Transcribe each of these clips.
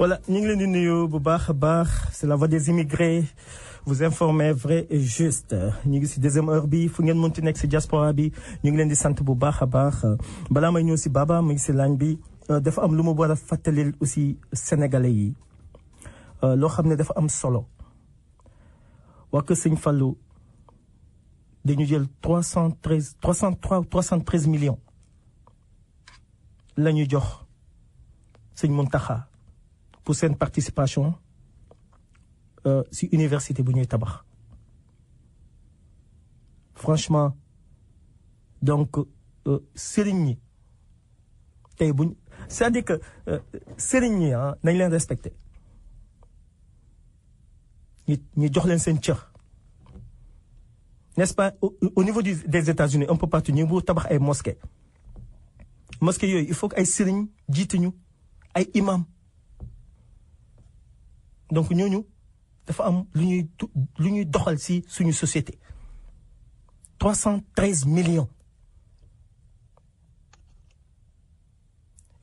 Voilà, ñu ngi leen di nuyu bu baax a baax c'est la voix des immigrés vous informer vrai et juste ñu ngi si deuxième heure bi fu ngeen mënti nekk si diaspora bi ñu ngi leen di sant bu baax a baax balaa may ñëw si Baba mu ngi si lañ bi dafa am lu ma war a fàttalil aussi sénégalais yi loo xam ne dafa am solo waa kër Sëñ Fallou dañu jël 313 millions la ñu jox Sëñ Mountakha pour seen participation si université bu ñuy tabax franchement donc sëriñ ñi tey buñ c'est-à-dire que sëriñ ñi nañ leen respecté ñi jox leen seen cër n'est-ce pas au niveau des États-Unis un peu partout ñu bu tabax ay mosquées yooyu il faut que ay sëriñ jiituñu ay imam donc ñooñu dafa am lu ñuy doxal ci suñu société 313 millions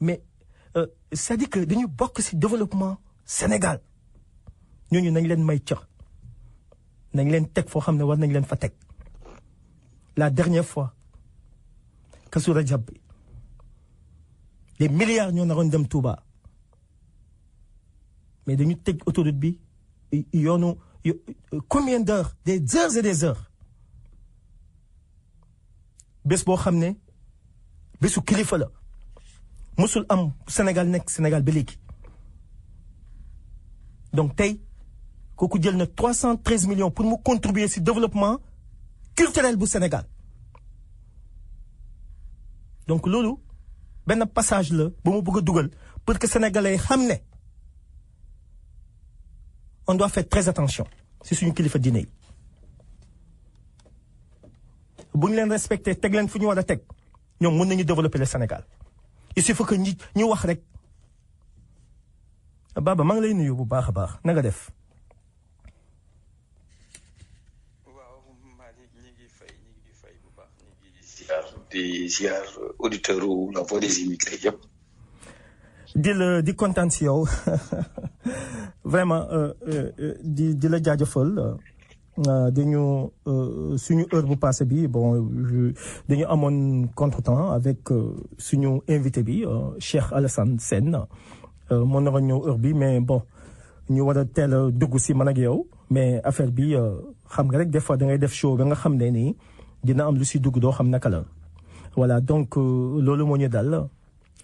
mais c'est-à-dire que dañu bokk ci développement Sénégal ñooñu nañ leen may cër nañ leen teg foo xam ne war nañ leen fa teg la dernière fois Kazu Rajab bi des milliards ñoo naroon dem Touba mais dañu teg autoroute bi yoonu combien d'heures des heures et des heures bés boo xam ne bésu kilifa la musul am Sénégal nekk Sénégal ba léegi donc tey kooku jël na 313 millions pour mu contribuer ci développement culturel bu Sénégal donc loolu benn passage la bu mu bëgg a dugal pour que sénégalais xam ne on doit faire très attention si suñu kilifa diine yi bu ñu leen respecté teg leen fu ñu war a teg ñoom mën nañu développer le Sénégal il suffit que ñu wax rek Baba maa ngi lay nuyu bu baax a baax na nga def. waaw Malick ñi ngi fay bu baax di ziar auditeur u la voix des immigrés yëpp. di kontaan si yow vraiment di la jaajëfal dañu suñu heure bu passé bi bon dañu amoon contretemps avec suñu invité bi Cheikh Alassane Sène moo naroon ñëw heure bi mais bon ñu war a teel a dugg si man ak yow mais affaire bi xam nga rek des fois da ngay def show ba nga xam ne nii dina am lu si dugg doo xam naka la voilà donc loolu moo ñu dal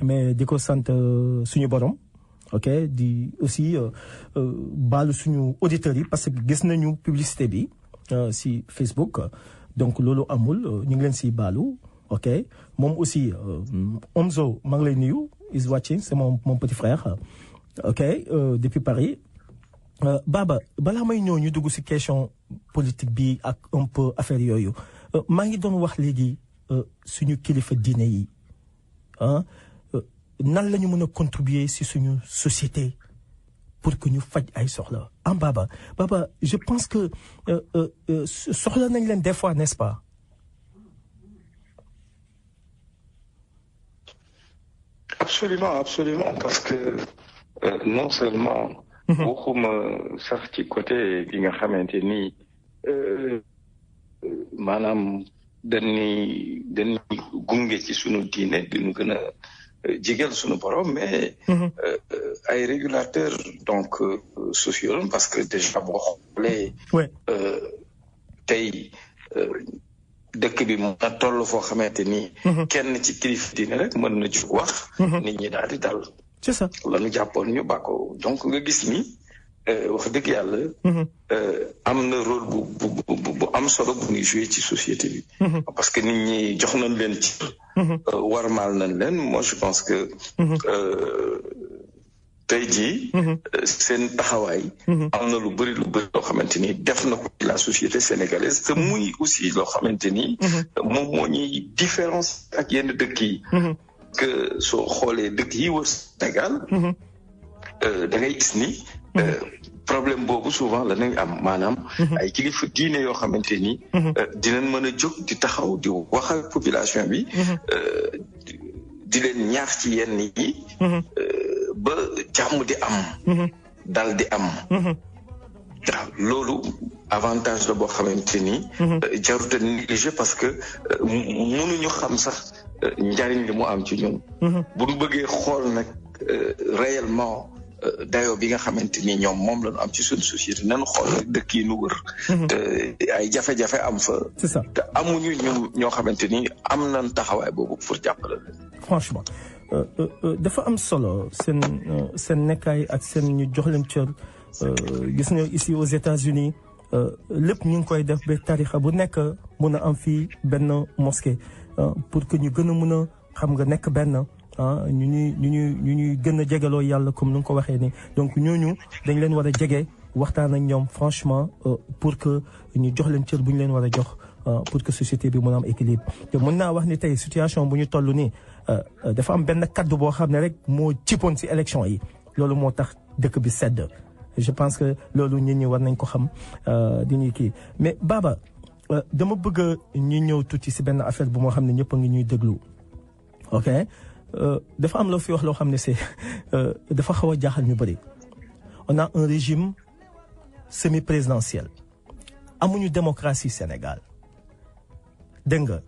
mais di ko sant suñu borom ok di aussi baalu suñu auditeurs yi parce que gis nañu publicité bi si Facebook donc loolu amul ñu ngi leen si baalu ok moom aussi Omzo maa ngi lay nuyu is watching c'est mon petit frère ok depuis Paris Baba balaa may ñëw ñu dugg si question politique bi ak un peu affaire yooyu maa ngi doon wax léegi suñu kilifa diine yi nan la ñu mën a contribuer si suñu société pour que ñu faj ay soxla Baba je pense que soxla nañ leen des fois n'est-ce pas. Absolument parce que non seulement waxuma sax ci côté bi nga xamante ni maanaam dañuy gunge ci sunu diine di ñu gën a jigéel sunu borom mais ay régulateurs donc sociaux parce que déjà boo xoolee tey dëkk bi mën na toll foo xamante ni kenn ci kilifa diine rek mën na jóg wax nit ñi daal di dal c'est ça la ñu jàppoon ñu bàkkoo donc nga gis ni wax dëgg yàlla am na rôle bu am solo bu ñuy joué ci société bi parce que nit ñi jox nañ leen ci warmaal nañ leen moi je pense que tey jii seen taxawaay am na lu bëri loo xamante ni def na ko ci la société sénégalaise te muy aussi loo xamante ni moom moo ñuy différence ak yenn dëkk yi que soo xoolee dëkk yi wër Sénégal da ngay gis ni problème boobu souvent la nañ am maanaam ay kilifa diine yoo xamante ni dinañ mën a jóg di taxaw di wax ak population bi di leen ñaax ci yenn yi ba jàmm di am. dal di am. waaw loolu avantage la boo xamante ni. jarut a négliger parce que mënuñu xam sax njariñ li mu am ci ñun. bu ñu bëggee xool nag réellement dayoo bi nga xamante ni ñoom moom la ñu am ci suñu société nañu xool rek dëkk yi nu wër. te ay jafe-jafe am fa. c'est ça te amuñu ñoo xamante ni am nañ taxawaay boobu pour jàppale leen. franchement dafa am solo seen nekkaay ak seen ñu jox leen cër. gis nga ici aux États-Unis lépp ñu ngi koy def ba tarixa bu nekk mun a am fii benn mosquée pour que ñu gën a mun a xam nga nekk benn ñu ñuy gën a jegeloo yàlla comme ni nga ko waxee ni donc ñooñu dañ leen war a jege waxtaan ak ñoom franchement pour que ñu jox leen cër bu ñu leen war a jox pour que société bi mun a am équilibre te mën naa wax ni tey situation bu ñu toll nii dafa am benn kaddu boo xam ne rek moo cipoon ci élection yi loolu moo tax dëkk bi sedd. je pense que loolu nit ñi war nañ ko xam di ñuy kii mais Baba dama bëgg ñu ñëw tuuti ci benn affaire bu moo xam ne ñëpp a ngi ñuy déglu ok dafa am loo fi wax loo xam ne c'est dafa xaw a jaaxal ñu bëri on a un régime semi-présidentiel amuñu démocratie Sénégal dégg nga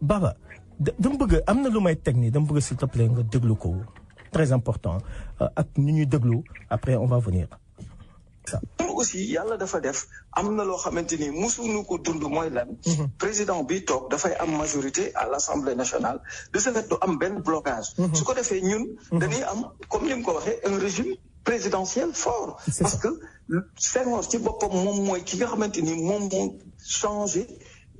Baba dama bëgg am na lu may teg nii dama bëgg s'il te plaît nga déglu ko. Très important ak ni ñuy déglu après on va venir. aussi yàlla dafa def am na loo xamante ni musuñu ko dund mooy lan. président bi toog dafay am majorité à l'Assemblée nationale de ce fait du am benn blocage. su ko defee ñun. dañuy am comme ni mu ko waxee un régime présidentiel fort. parce que Senghor ci boppam moom mooy ki nga xamante ni moom moo changé.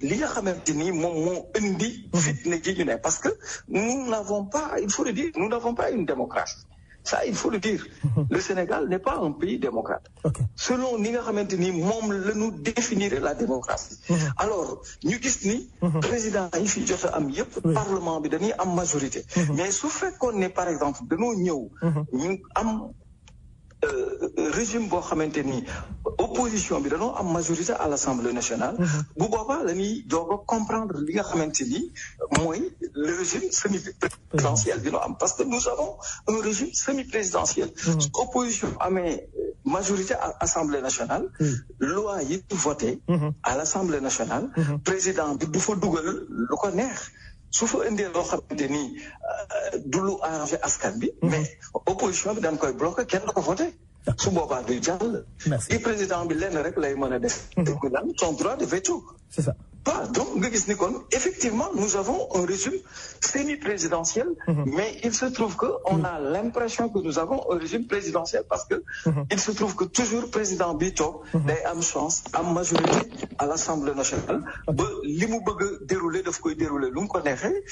li nga xamante ni moom moo indi fitna ji ñu ne parce que nous n'avons pas il faut le dire nous n'avons pas une démocratie ça il faut le dire le Sénégal n'est pas un pays démocrate selon ni nga xamante ni moom la ñu définir la démocratie alors ñu gis ni président yi fi jot a am yëpp parlement bi dañuy am majorité mais su fekkoon ne par exemple dañoo ñëw ñu am régime boo xamante ni opposition bi dañoo am majorité à l'Assemblée nationale bu boobaa la ñuy doog a comprendre li nga xamante ni mooy le régime semi-présidentiel bi ñu am parce que nous avons un régime semi-présidentiel su opposition amee majorité à l'Assemblée nationale loi yi voté à l'Assemblée nationale président bi du fa dugal lu ko neex su fa indee loo xamante ni du lu arrangé askan bi mais opposition bi dañ koy bloqué kenn du ko voté su boobaa du jàll i président bi lenn rek lay mën a def daan son droit de veto c'est ça donc nga gis ni kon effectivement nous avons un régime semi-présidentiel mais il se trouve que on a l'impression que nous avons un régime présidentiel parce que il se trouve que toujours président bi toog day am chance am majorité à l'Assemblée nationale ba li mu bëgg a dérouler daf koy dérouler lu mu ko neexee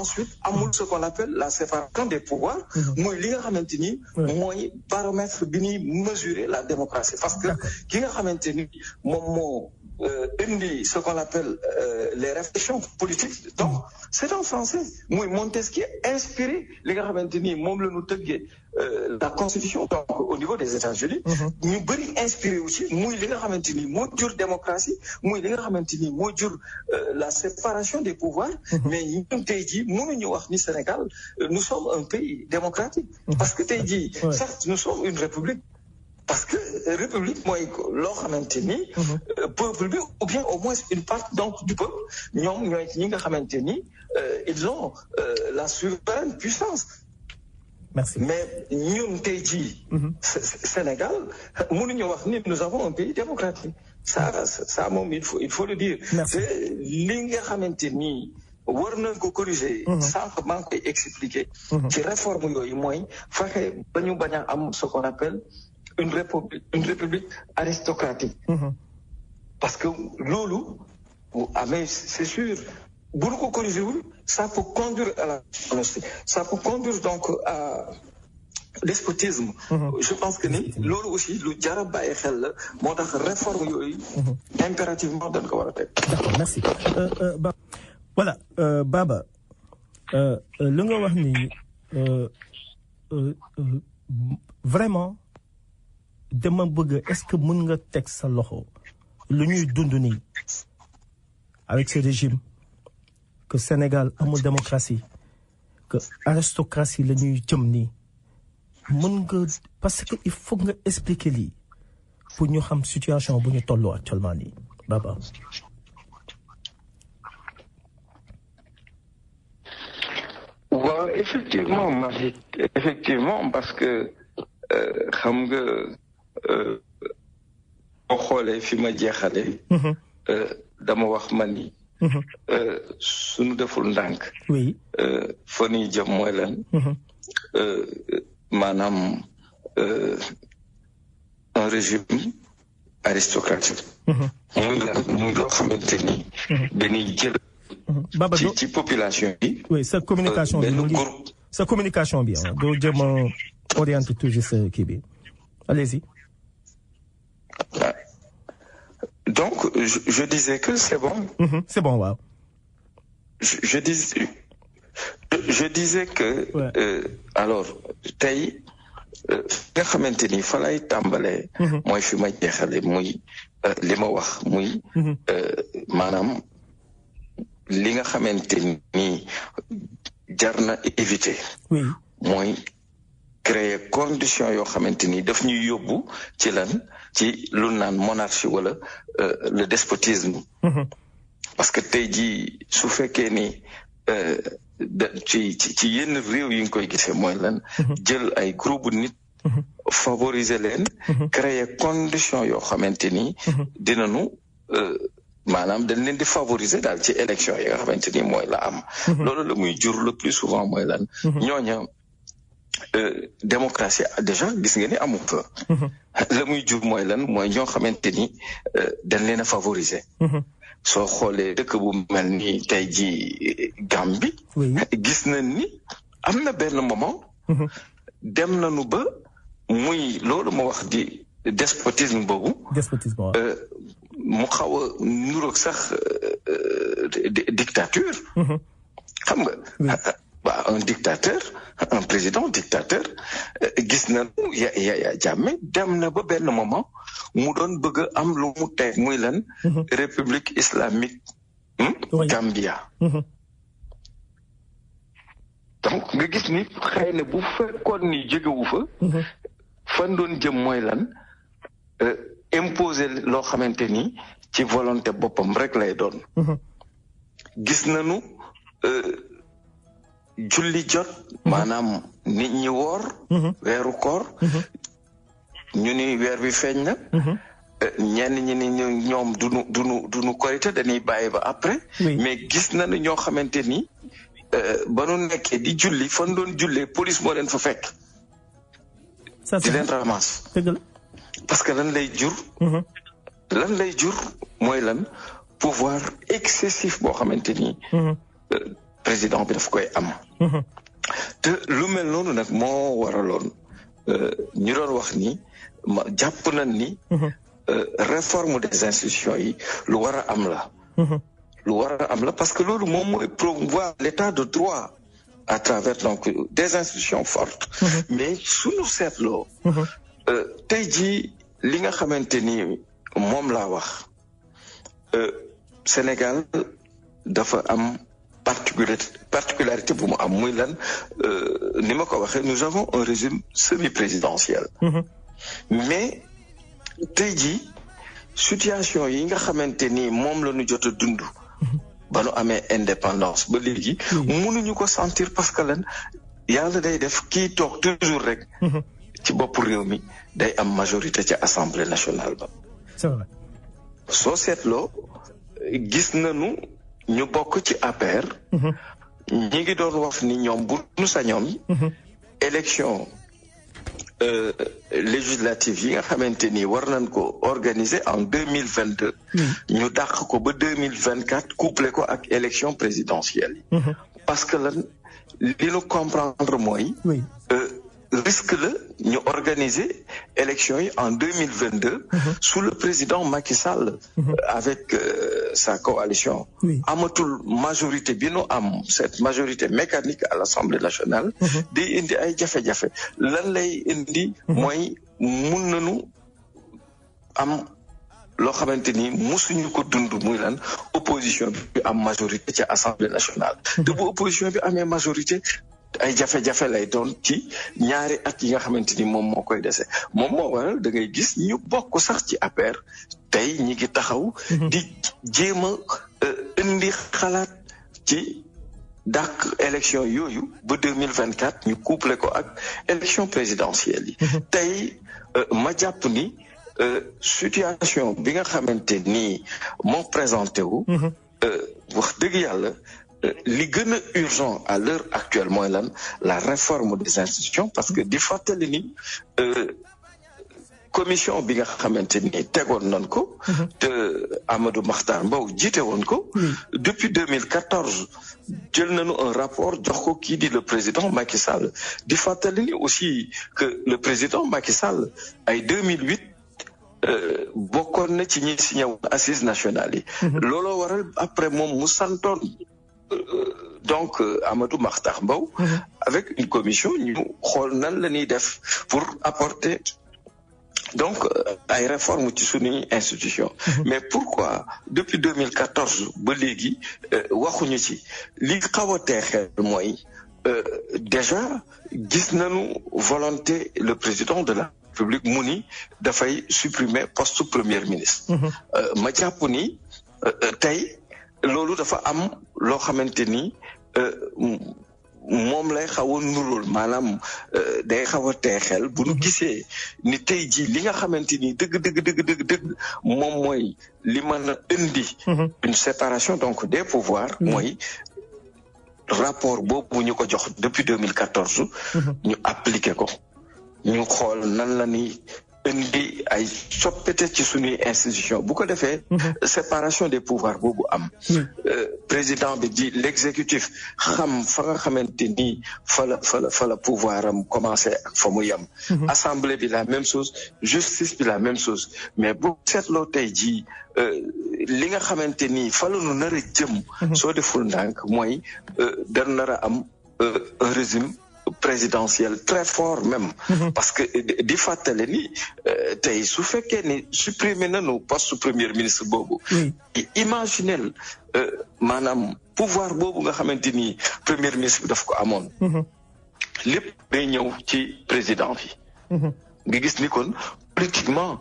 ensuite amul ce qu'on appelle la séparation des pouvoirs mooy li nga xamante ni mooy baromètre bi ñuy mesurer la démocratie parce que ki nga xamante ni moom moo indi ce qu'on appelle les réflexions politiques donc c'est un Français muy Montesquieu inspiré li nga xamante ni moom la ñu tëggee la constitution donc au niveau des États-Unis ñu bëri inspiré aussi muy li nga xamante ni moo jur démocratie muy li nga xamante ni moo jur la séparation des pouvoirs mais ñun tey jii mënuñu wax ni Sénégal nous sommes un pays démocratique parce que tey jii certes nous sommes une république parce que république mooy loo xamante ni peuple bi ou bien au moins une partie donc du peuple ñoom ñooy ñi nga xamante ni ils ont la souveraine puissance. Merci. Mais ñun tey jii Sénégal mënuñu wax ni nous avons un pays démocratique ça moom il faut le dire te li nga xamante ni war nañ ko corriger sànq maa ngi koy expliquer ci réforme yooyu mooy fexe ba ñu bañ a am ce qu'on appelle une république aristocratique parce que loolu mais c'est sûr bu ñu ko corriger wul ça peut conduire à la ça peut conduire donc à despotisme je pense que ni loolu aussi lu jar a bàyyi xel la moo tax réforme yooyu impérativement dañ ko war a teg. D'accord, merci. Voilà Baba lu nga wax ni vraiment dama bëgg est-ce que mën nga teg sa loxo lu ñuy dund nii avec ce régime que Sénégal amul démocratie que aristocratie la ñuy jëm nii mën nga parce que il faut nga expliquer lii pour ñu xam situation bu ñu tolloo actuellement nii Baba. waaw effectivement parce que xam nga boo xoolee fi ma jeexale dama wax ma ni suñu deful ndànk oui fa ñuy jëm mooy lan maanaam un régime aristocratique muy loo xamante ni dañuy jël Baba ci population bi. oui sa communication bi sa communication bi doo jëm a orienté toujours sa kii bi allez-y. Donc je disais que c'est bon. C'est bon waaw. Je disais que alors tey nga xamante ni fa lay tàmbalee. mooy fi ma jeexale muy li ma wax muy maanaam. li nga xamante ni jar na éviter. oui mooy créer condition yoo xamante ni daf ñuy yóbbu ci lan ci lu naan monarchie wala le despotisme. parce que tey jii su fekkee ni ci yenn réew yi nga koy gisee mooy lan. jël ay groupe nit. favoriser leen. créer condition yoo xamante ni dinañu. maanaam dañ leen di favoriser daal ci élection yi nga xamante ni mooy la am. loolu la muy jur le plus souvent mooy lan. ñooña démocratie déjà gis nga ni amu fa. la muy jur mooy lan mooy ñoo xamante ni dañ leen a favoriser. soo xoolee dëkk bu mel ni tey jii Gambie. gis nañ ni am na benn moment. dem nañu ba muy loolu ma wax di despotisme boobu. despotisme waaw. mu xaw a nuroog sax dictature. xam nga. waaw un dictateur un président dictateur gis na Yaya Jammeh dem na ba benn moment mu doon bëgg a am lu mu teg muy lan. république islamique. Gambia. donc nga gis ni xëy na bu fekkoon ni jógewu fa. fan doon jëm mooy lan. imposer loo xamante ni ci volonté boppam rek lay doon. gis nañu julli jot. maanaam nit ñi woor. weeru koor. ñu ni weer bi feeñ na. ñenn ñi ni ñoom duñu korite dañuy bàyyi ba après. mais gis nañu ñoo xamante ni ba nu nekkee di julli fan doon jullee police moo leen fa fekk. di leen ramasse. parce que lan lay jur. lan lay jur mooy lan pouvoir excessif boo xamante ni. président bi daf koy am. te lu mel noonu nag moo waraloon ñu doon wax ni ma jàpp nañ ni. réforme des institutions yi lu war a am la. lu war a am la parce que loolu moom mooy promouvoir l'état de droit à travers donc des institutions fortes. mais suñu seetloo. tey jii li nga xamante ni moom laa wax Sénégal dafa am particularité bu mu am muy lan ni ma ko waxee nous avons un régime semi-présidentiel. mais tey jii situation yi nga xamante ni moom la ñu jot a dund. ba nu amee indépendance ba léegi. mënuñu ko sentir parce que lan yàlla day def kii toog toujours rek. ci bopp réew mi day am majorité ci assemblée nationale ba. c'est vrai. soo seetloo gis nañu ñu bokk ci APR. ñi ngi doon wax ni ñoom bu nu sañoon. élection législative yi nga xamante ni war nañ ko organiser en 2022. ñu dàq ko ba 2024 couplé ko ak élection présidentielle yi. parce que lan li ñu comprendre mooy. risque la ñu organiser élection yi en 2022. sous le président Macky Sall. avec sa coalition. amatul majorité bi nu am cette majorité mécanique à l'Assemblée nationale. day indi ay jafe-jafe lan lay indi. mooy mun nañu am loo xamante ni musuñu ko dund muy lan opposition bi am majorité ci Assemblée nationale. te bu opposition bi amee majorité. ay jafe-jafe lay doon ci ñaari at yi nga xamante ni moom moo koy dese moom moo waral da ngay gis ñu bokk sax ci APR tey ñi ngi taxaw di jéem a indi xalaat ci dàq élection yooyu ba 2024 ñu couplé ko ak élection présidentielle yi tey ma jàpp ni situation bi nga xamante ni moo présenté wu wax dëgg yàlla li gën a urgent à l'heure actuelle mooy lan la réforme des institutions parce que di fàttali ni commission bi nga xamante ni tegoon nañ ko te Amadou Mahtar Mbow jiite woon ko depuis 2014 jël nañu un rapport jox ko kii di le président Macky Sall di fàttali ni aussi que le président Macky Sall ay 2008 bokkoon na ci ñi signé woon assises nationales yi looloo waral après moom mu santoon donc Amadou Mahtar Mbow avec une commission ñu xool nan la ñuy def pour apporter donc ay réformes ci suñuy institution mais pourquoi depuis 2014 ba léegi waxuñu ci li xaw a teexeel mooy déjà gis nañu volonté le président de la République mu ni dafay supprimer poste premier ministre ma jàpp ni tey loolu dafa am loo xamante ni moom lay xaw a nuróol maanaam day xaw a teexel bu nu gisee ni tey jii li nga xamante ni dëgg moom mooy li mën a indi une séparation donc des pouvoirs mooy rapport boobu ñu ko jox depuis 2014 ñu appliqué ko ñu xool nan la ni indi ay soppite ci suñuy institution bu ko defee séparation des pouvoirs boobu am président bi di l'exécutif xam fa nga xamante ni fa la pouvoir am commencé ak fa mu yem assemblée bi la même chose justice bi la même chose mais bu seetloo tey jii li nga xamante ni fa la ñu nar a jëm soo deful ndànk mooy dañ nar a am un régime présidentiel très fort même parce que di fàttale ni tey su fekkee ni supprimer nañu poste premier ministre boobu imaginel maanaam pouvoir boobu nga xamante ni premier ministre bi daf ko amoon lépp day ñëw ci président bi nga gis ni kon politiquement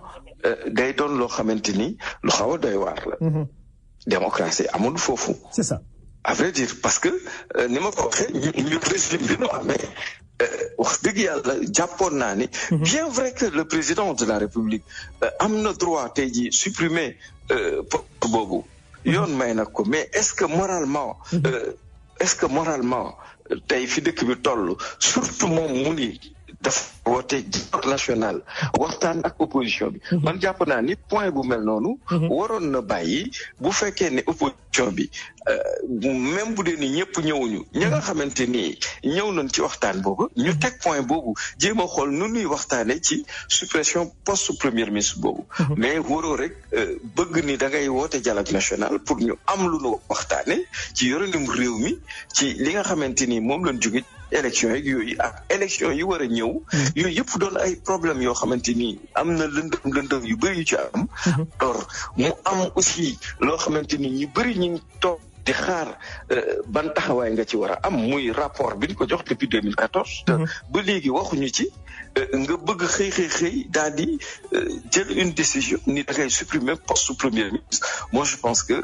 day doon loo xamante ni lu xaw a doy waar la démocratie amul foofu c'est ça à vrai dire parce que ni ma ko waxee ñu régime bi nu amee wax dëgg yàlla jàppoon naa ni bien vrai que le président de la République am na droit tey jii supprimer poste boobu yoon may nag ko mais est-ce que moralement tey fi dëkk bi toll surtout moom mu ni dafa woote dialogue national waxtaan ak opposition bi man jàpp naa ni point bu mel noonu waroon na bàyyi bu fekkee ne opposition bi même bu dee ni ñëpp ñëwuñu ñi nga xamante ni ñëw nañ ci waxtaan boobu ñu teg point boobu jéem a xool nu nuy waxtaane ci suppression poste premier ministre boobu mais waroo rek bëgg ni da ngay woote dialogue national pour ñu am lu nu waxtaane ci yorenim réew mi ci li nga xamante ni moom lañ jóge élection yeeg yooyu ak élection yi war a ñëw yooyu yëpp doon ay problème yoo xamante ni am na lëndëm yu bëri yu ci am alors mu am aussi loo xamante ni ñu bëri ñu ngi toog di xaar ban taxawaay nga ci war a am muy rapport bi ñu ko jox depuis 2014 te ba léegi waxuñu ci nga bëgg xëy daal di jël une décision ni da ngay supprimer poste premier ministre moi je pense que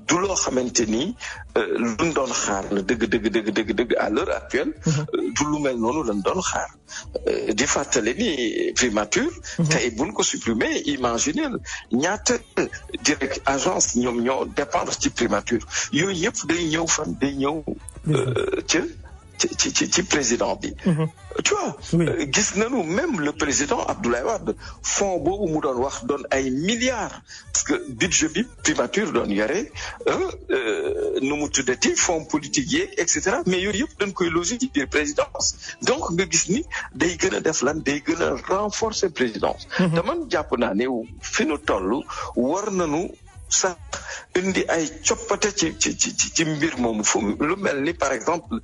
du loo xamante ni luñ doon xaar la dëgg à l'heure actuelle du lu mel noonu lañ doon xaar di fàttale ni primature tey buñ ko supprimer imaginez ñaata direct agence ñoom ñoo dépendre ci primature yooyu yëpp day ñëw fan day ñëw ci président bi tu vois gis nañu même le président Abdoulaye Wade fonds boobu mu doon wax doon ay milliards parce que budget bi primature doon yore nu mu tuddati fonds politique yeeg et cetera mais yooyu yëpp dañ koy loger ci biir présidence donc nga gis ni day gën a def lan day gën a renforcer présidence te man jàpp naa ne fi nu toll war nañu sax indi ay coppate ci mbir moomu fu lu mel ni par exemple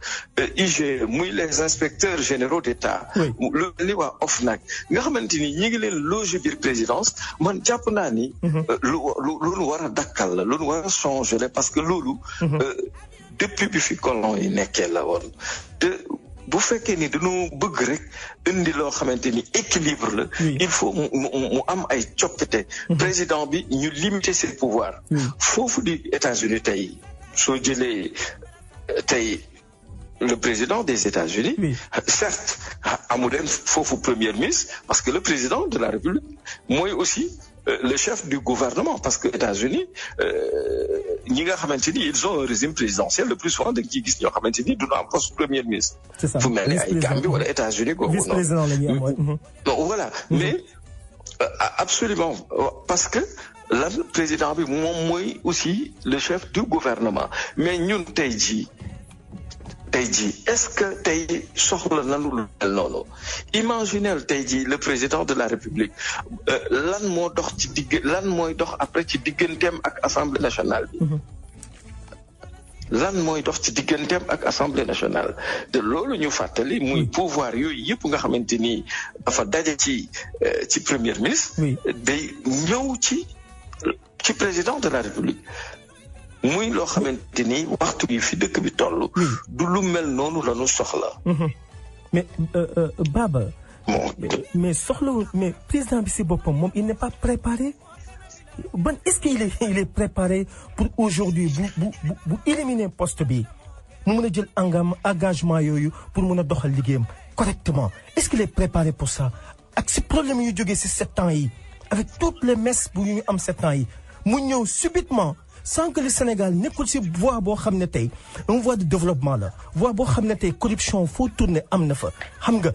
IGE muy les inspecteurs généraux d'État lu mel ni waa OFNAC nga xamante ni ñi ngi leen loger biir présidence man jàpp naa ni lu nu war a dakkal la lu nu war a changer la parce que loolu depuis bi fi colon yi nekkee la woon te bu fekkee ni dañoo bëgg rek indi loo xamante ni équilibre la. il faut mu am ay coppite. président bi ñu limiter ses pouvoirs. foofu di États-Unis tey soo jëlee tey le président des États-Unis. certes amu leen foofu premier ministre parce que le président de la République mooy aussi. Le chef du gouvernement parce que États-Unis ñi nga xamante ni ils ont un régime présidentiel le plus souvent da nga ciy gis ñoo xamante ni du am poste premier ministre. c'est ça fu mel ni ay Gambie wala États-Unis googu. vice-président la ñuy am non voilà mais absolument parce que lan président bi moom mooy aussi le chef du gouvernement mais ñun tey jii est-ce que tey soxla nanu lu mel noonu imaginez tey jii le président de la République lan moo dox ci lan mooy dox après ci digganteem ak assemblée nationale bi. lan mooy dox ci digganteem ak assemblée nationale te loolu ñu fàttali muy pouvoir yooyu yëpp nga xamante ni dafa daje ci premier ministre. day ñëw ci président de la République. muy loo xamante ni waxtu yi fi dëkk bi toll. du lu mel noonu la ñu soxla. mais Baba. mais soxlawul mais président bi si boppam moom il n'est pas préparé ban est-ce qu'il est préparé pour aujourd'hui bu éliminer poste bi mu mën a jël engagement yooyu pour mën a doxal liggéeyam correctement est-ce qu'il est préparé pour ça ak si problème yu jógee si 7 ans yi avec toutes les messes bu ñu am 7 ans yi mu ñëw subitement. sans que le Sénégal nekkul ci voie boo xam ne tey une voie de développement la voie boo xam ne tey corruption foo tourner am na fa xam nga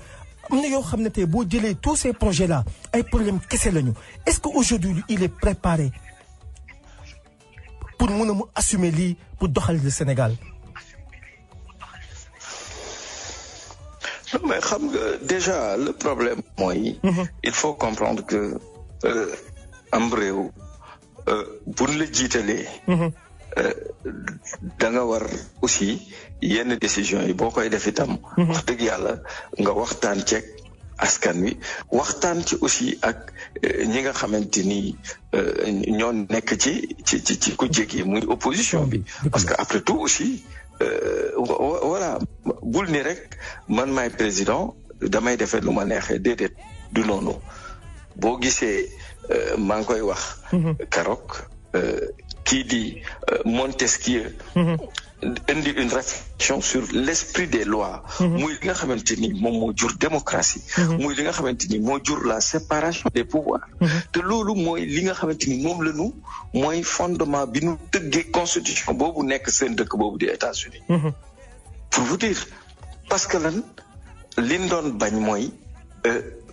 am na yoo xam ne tey boo jëlee tous ces projets là ay problèmes kese lañu est-ce que aujourd'hui il est préparé pour mën a mu assumer lii pour doxal le Sénégal. non mais xam nga déjà le problème mooy. il faut comprendre que am réew. buñ la jiitalee. da nga war aussi yenn décisions yi boo koy def itam. wax dëgg yàlla nga waxtaan ceeg askan wi waxtaan ci aussi ak ñi nga xamante ni ñoo nekk ci ku jéggi muy opposition bi. parce que après tout aussi voilà bul ni rek man maay président damay defee lu ma neexee déedéet du noonu boo gisee. maa ngi koy wax. keroog kii di Montesquieu. indi une réflexion sur l'esprit des lois. muy li nga xamante ni moom moo jur démocratie. muy li nga xamante ni moo jur la séparation des pouvoirs. te loolu mooy li nga xamante ni moom la ñu mooy fondement bi ñu tëggee constitution boobu nekk seen dëkk boobu di États-Unis. pour vous dire parce que lan liñ doon bañ mooy.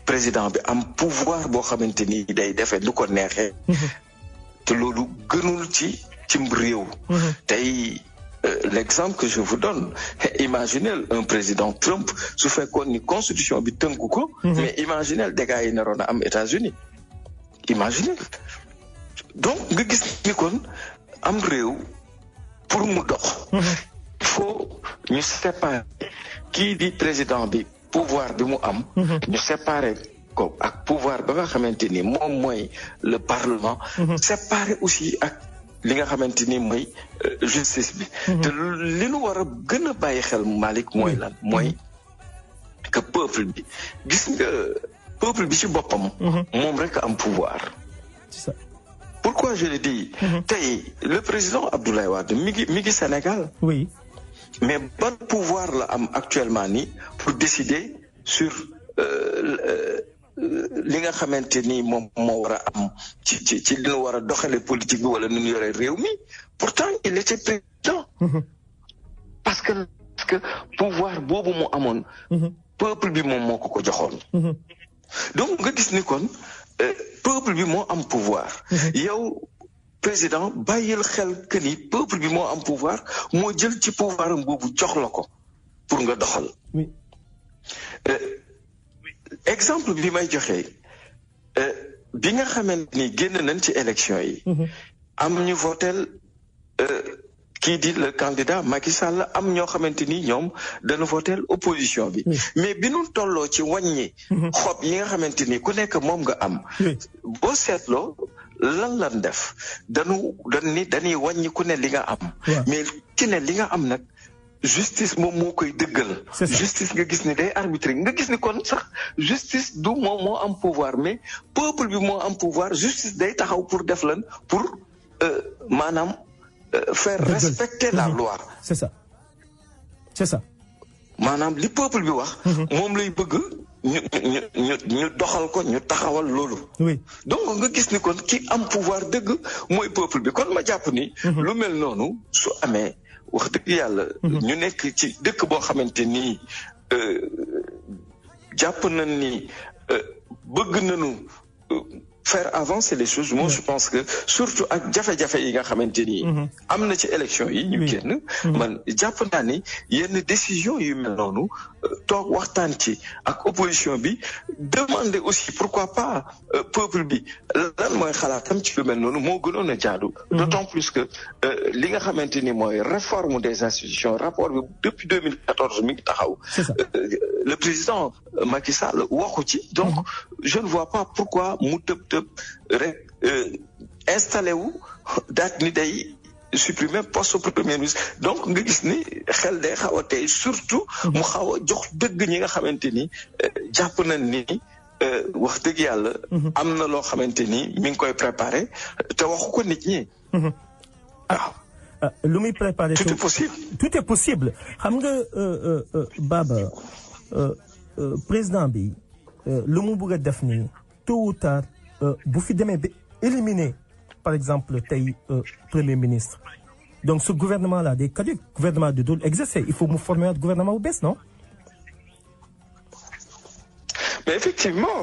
président bi am pouvoir boo xamante ni day defee lu ko neexee. te loolu gënul ci réew. tey l'exemple que je vous donne imaginez un président Trump su fekkoon ni constitution bi tënku ko. mais imaginez dégâts yi naroon a am États-Unis imaginez donc nga gis ni kon am réew pour mu dox. il faut ñu séparer kii di président bi. pouvoir bi mu am. ñu séparer ko ak pouvoir ba nga xamante ni moom mooy le parlement. séparer aussi ak li nga xamante ni mooy justice bi. te li nu war a gën a bàyyi xel Malick mooy lan mooy que peuple bi gis nga peuple bi ci boppam. moom rek am pouvoir. c'est ça. pourquoi je le dis. tey le président Abdoulaye Wade mi ngi Sénégal. oui. mais ban pouvoir la am actuellement nii pour décider sur li nga xamante ni moom moo war a am ci li ñu war a doxalee politique bi wala nu ñu yore réew mi pourtant il était président. parce que pouvoir boobu mu amoon. peuple bi moom moo ko joxoon. donc nga gis ni kon peuple bi moo am pouvoir. yow. président bàyyil xel que ni peuple bi moo am pouvoir moo jël ci pouvoir am boobu jox la ko pour nga doxal. oui. exemple bi may joxe bi nga xamante ni génn nañ ci élection yi. am ñu votel kii di le candidat Macky Sall am ñoo xamante ni ñoom dana votel opposition bi. mais bi nu tolloo ci wàññi. xob yi nga xamante ni ku nekk moom nga am. boo seetloo. lan def dañuy wàññi ku ne li nga am. mais ki ne li nga am nag justice moom moo koy dëggal. justice nga gis ni day arbitrer nga gis ni kon sax justice du moom moo am pouvoir mais peuple bi moo am pouvoir justice day taxaw pour def lan pour maanaam faire respecter la loi. c'est ça maanaam li peuple bi wax. moom lay bëgg ñu doxal ko ñu taxawal loolu. oui donc nga gis ni kon ki am pouvoir dëgg mooy peuple bi kon ma jàpp ni. lu mel noonu su amee wax dëgg yàlla. ñu nekk ci dëkk boo xamante ni jàpp nañ ni bëgg nañu faire avancer les choses. Moi je pense que surtout ak jafe-jafe yi nga xamante ni. am na ci élection yi ñu génn. man jàpp naa ni yenn décision yu mel noonu toog waxtaan ci ak opposition bi demander aussi pourquoi pas peuple bi lan mooy xalaatam ci lu mel noonu moo gënoon a jaadu. d'autant plus que li nga xamante ni mooy réforme des institutions rapport bi depuis 2014 mi ngi taxaw. Le président Macky Sall waxu ci donc je ne vois pas pourquoi mu tëb rek installé wu daat ni day supprimer poste premier ministre donc nga gis ni xel day xaw a tey surtout mu xaw a jox dëgg ñi nga xamante ni jàpp nañ ni wax dëgg yàlla am na loo xamante ni mi ngi koy préparer te waxu ko nit ñi waaw lu muy préparer tout est possible xam nga Baba président bi lu mu bëgg a def nii tôt ou tard bu fi demee ba éliminer par exemple tey premier ministre donc ce gouvernement là day caduc gouvernement de dul exercer il faut mu former un gouvernement bu bees non. mais effectivement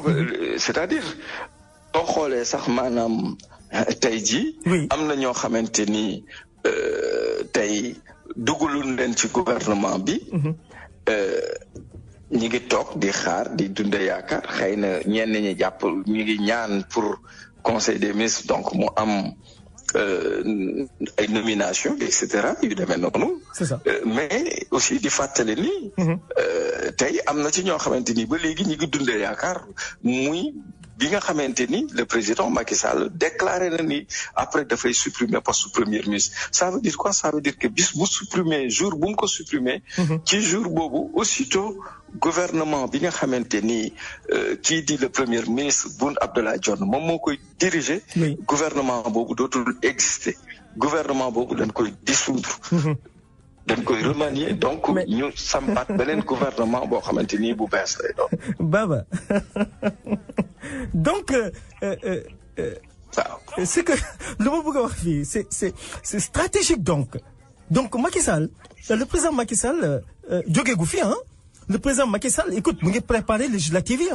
c'est-à-dire boo xoolee sax maanaam tey jii. am na ñoo xamante ni tey dugaluñ leen ci gouvernement bi. ñi ngi toog di xaar di dunde yaakaar xëy na ñenn ñi jàpp ñu ngi ñaan pour conseil des ministres donc mu am ay nomination et cetera yu demee noonu. c'est ça mais aussi di fàttali ni. tey am na ci ñoo xamante ni ba léegi ñi ngi dundee yaakaar muy bi nga xamante ni le président Macky Sall déclaré na ni après dafay supprimer poste premier ministre ça veut dire quoi ça veut dire que bis bu supprimer jour bu mu ko supprimer. ci jour boobu aussitôt gouvernement bi nga xamante ni kii di le premier ministre Boun Abdallah Dionne moom moo koy diriger. gouvernement boobu dootul exister gouvernement boobu dañ koy dissoudre. dañ koy remanier donc ñu sambaat beneen gouvernement boo xamante ni bu bees lay doon. Baba donc c'est que lu ma bëgg a wax fii c'est stratégique donc Macky Sall le président Macky Sall jóge gu fi le président Macky Sall écoute mu ngi préparer législative yi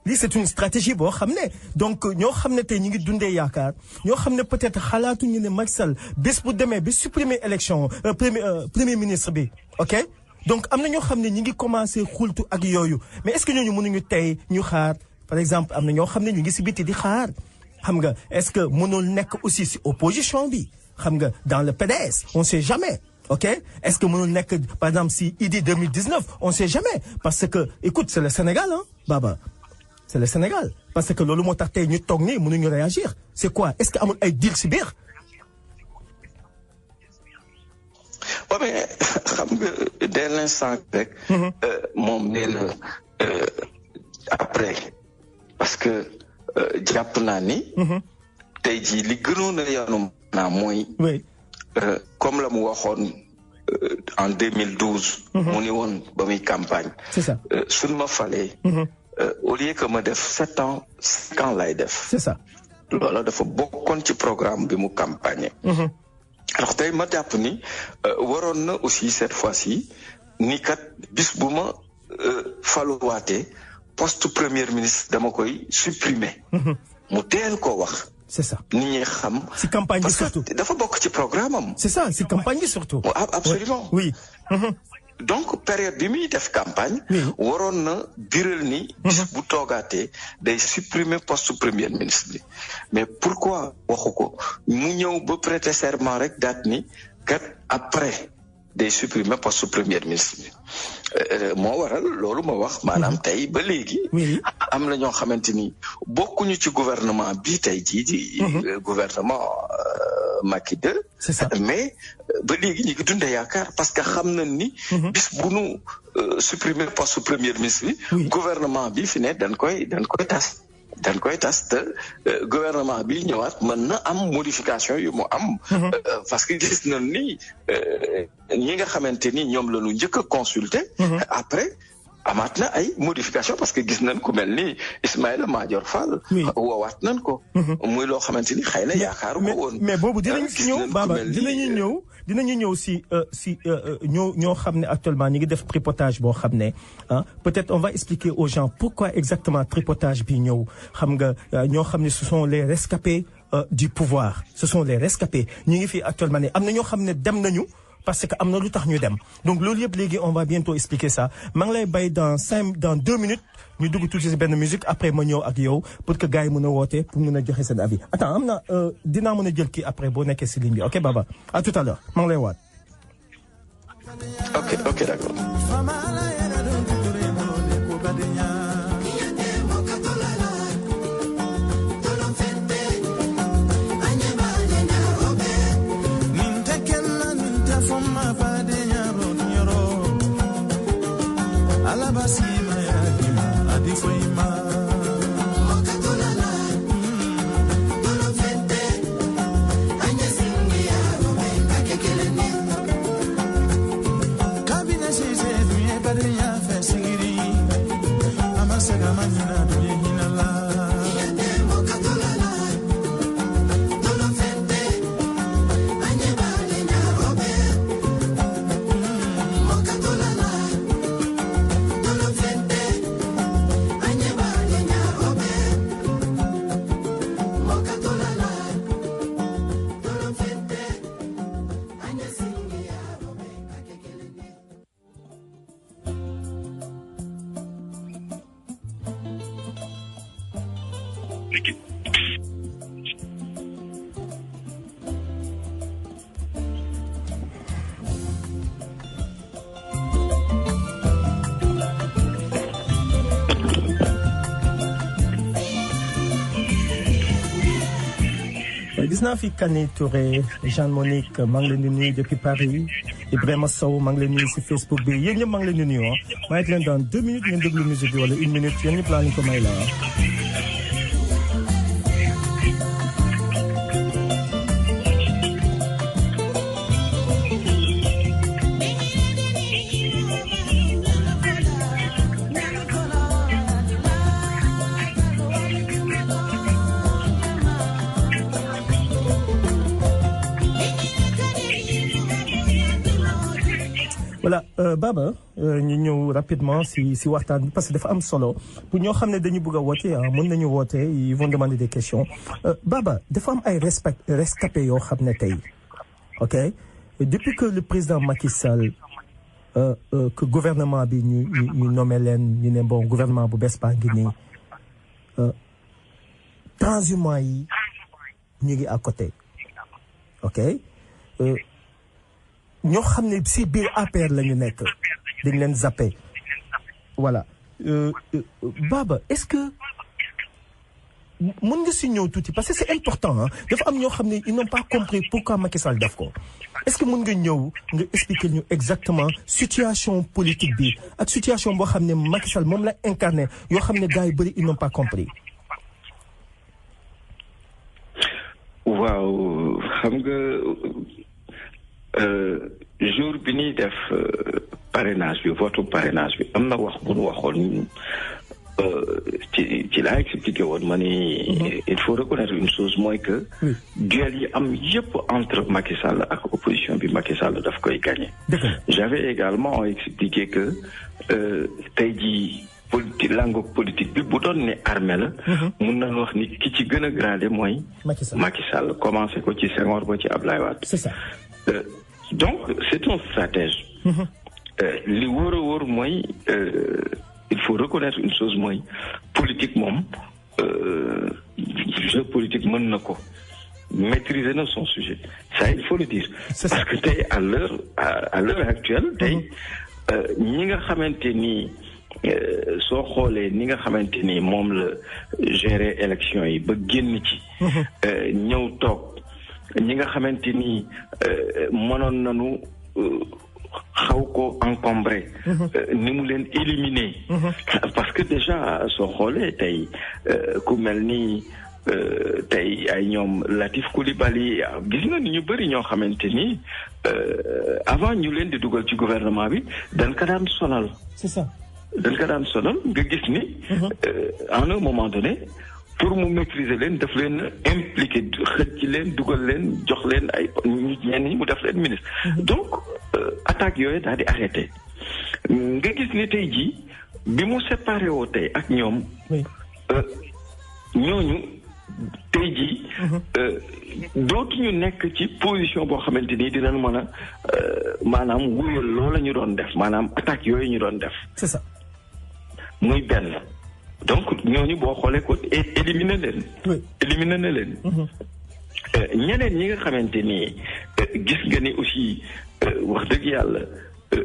lii c'est une stratégie boo xam ne donc ñoo xam ne tey ñu ngi dundee yaakaar ñoo xam ne peut-être xalaatuñu ne Macky Sall bés bu demee ba supprimer élection premier ministre bi ok donc am na ñoo xam ne ñu ngi commencer xultu ak yooyu mais est-ce que ñooñu mënuñu tey ñu xaar par exemple am na ñoo xam ne ñu ngi ci biti di xaar xam nga est-ce que mënul nekk aussi ci opposition bi xam nga dans le PDS on sait jamais ok est-ce que mënul nekk par exemple si Idy 2019 on sait jamais parce que écoute c'est le Sénégal Baba c'est le Sénégal parce que loolu moo tax tey ñu toog nii mënuñu réagir c'est quoi est-ce que amul ay deal ci biir. waaw mais xam nga dès l'instant rek. moom nee na après parce que jàpp naa ni. tey jii li gënoon a yanu naa mooy. comme la mu waxoon en 2012. mu ni woon ba muy campagne. c'est ça suñu ma falee. au lieu que ma def 7 ans 5 ans lay def. c'est ça. loolu dafa bokkoon ci programme bi mu campagne. alors tey ma jàpp ni waroon na aussi cette fois-ci ni kat bis bu ma faluwaatee poste premier ministre dama koy supprimer. mu teel koo wax. c'est ça nit ñi xam. ci campagne bi surtout parce que dafa bokk ci programme am. c'est ça ci campagne bi surtout. absolument oui. donc période bi muy def campagne. waroon na biral ni. bis bu toogaatee day supprimer poste premier ministre bi mais pourquoi waxu ko mu ñëw ba prêter serment rek daat ni kat après day supprimer poste premier ministre bi moo waral loolu ma wax maanaam tey ba léegi. am na ñoo xamante ni bokkuñu ci gouvernement bi tey jii di. gouvernement Macky 2. C'est ça. Mais ba léegi ñu ngi dundee yaakaar parce que xam nañ ni. bis bu nu supprimer poste premier ministre bi. gouvernement bi fi ne dañ koy tas. dañ koy tas te gouvernement bi ñëwaat mën na am modification yu mu am. parce que gis nañ ni ñi nga xamante ni ñoom la ñu njëkk a consulter. après amaat na ay modification parce que gis nañ ku mel ni Ismaïla Madior Fall. woowaat nañ ko. muy loo xamante ni xëy na yaakaaru ko woon. mais boobu dinañ si ñëw Baba dinañu ñëw si ñoo xam ne actuellement ñu ngi def tripotage boo xam ne peut-être on va expliquer aux gens pourquoi exactement tripotage bi ñëw xam nga ñoo xam ne ce sont les rescapés du pouvoir ce sont les rescapés ñu ngi fi actuellement ne am na ñoo xam ne dem nañu parce que am na lu tax ñu dem donc loolu yëpp léegi on va bientôt expliquer ça maa ngi lay bay dans 2 minutes ñu dugg tuuti si benn musique après ma ñëw ak yow pour que gars yi mën a woote pour mën a joxe seen avis attends am na dinaa mën a jël kii après boo nekkee si ligne bi ok Baba à tout à l'heure maa ngi lay waat. ok d'accord. gis naa fi Kani Touré Jean Monique maa ngi leen di nuyu depuis Paris Ibrahima Sow maa ngi leen nuyu si Facebook bi yéen ñëpp maa ngi leen di nuyu maa ngi leen dans 2 minutes ngeen déglu musique bi wala 1 minute yéen ñëpp laa leen ko may la voilà Baba ñu ñëw rapidement si waxtaan bi parce que dafa am solo pour ñoo xam ne dañu bëgg a woote mën nañu woote ils vont demander des questions Baba dafa am ay rescapés yoo xam ne tey ok depuis que le président Macky Sall que gouvernement bi ñu nommé leen ñu ne bon gouvernement bu bees baa ngi nii transhumants yi ñu ngi à côté ok ñoo xam ne si biir APR la ñu nekk dañ leen zappé voilà Baba est-ce que mën nga si ñëw tuuti parce que c'est important dafa am ñoo xam ne ils n'ont pas compris pourquoi Macky Sall def ko est-ce que mën nga ñëw nga expliquer ñu exactement situation politique bi ak situation boo xam ne Macky Sall moom la incarné yoo xam ne gars yu bëri ils n'ont pas compris. waaw xam nga. jour bi ñuy def parrainage bi vote parrainage bi am na wax bu ñu waxoon ci laa expliqué woon ma ni il faut reconnaître une chose mooy que duel yi am yëpp entre Macky Sall ak opposition bi Macky Sall daf koy gagné. J'avais également expliqué que tey jii langue politique bi bu doon ne armée la mun nañu wax ni ki ci gën a gradé mooy Macky Sall commencé ko ci Senghor ba ci Ablaye Wade. C'est ça. Donc c'est un stratège. li wóor a wóor mooy il faut reconnaître une chose mooy politique moom jeu politique mën na ko maîtriser na son sujet ça il faut le dire. Parce que tey à l'heure actuelle tey ñi nga xamante ni soo xoolee ni nga xamante ni moom la gérer élection yi ba génn ci ñëw toog ñi nga xamante ni mënoon nañu xaw ko encombré ni mu leen éliminer parce que déjà soo xoolee tey ku mel ni tey ay ñoom Latif Coulibaly gis nga ni ñu bëri ñoo xamante ni avant ñu leen di dugal ci gouvernement bi dañ ko daan sonal. C'est ça. dañ ko daan sonal nga gis ni en un moment donné pour mu maîtriser leen daf leen impliqué xëcc ci leen dugal leen jox leen ay ñenn ñi mu def leen ministre donc attaque yooyu daal di arrêté nga gis ni tey jii bi mu séparé woo tey ak ñoom ñooñu tey jii dootuñu nekk ci position boo xamante ni dinañ mën a maanaam wuyal loola ñu doon def maanaam attaque yooyu ñu doon def. C'est ça. muy benn donc ñooñu boo xoolee ko éliminer leen. éliminer na leen. ñeneen ñi nga xamante ni gis nga ni aussi wax dëgg yàlla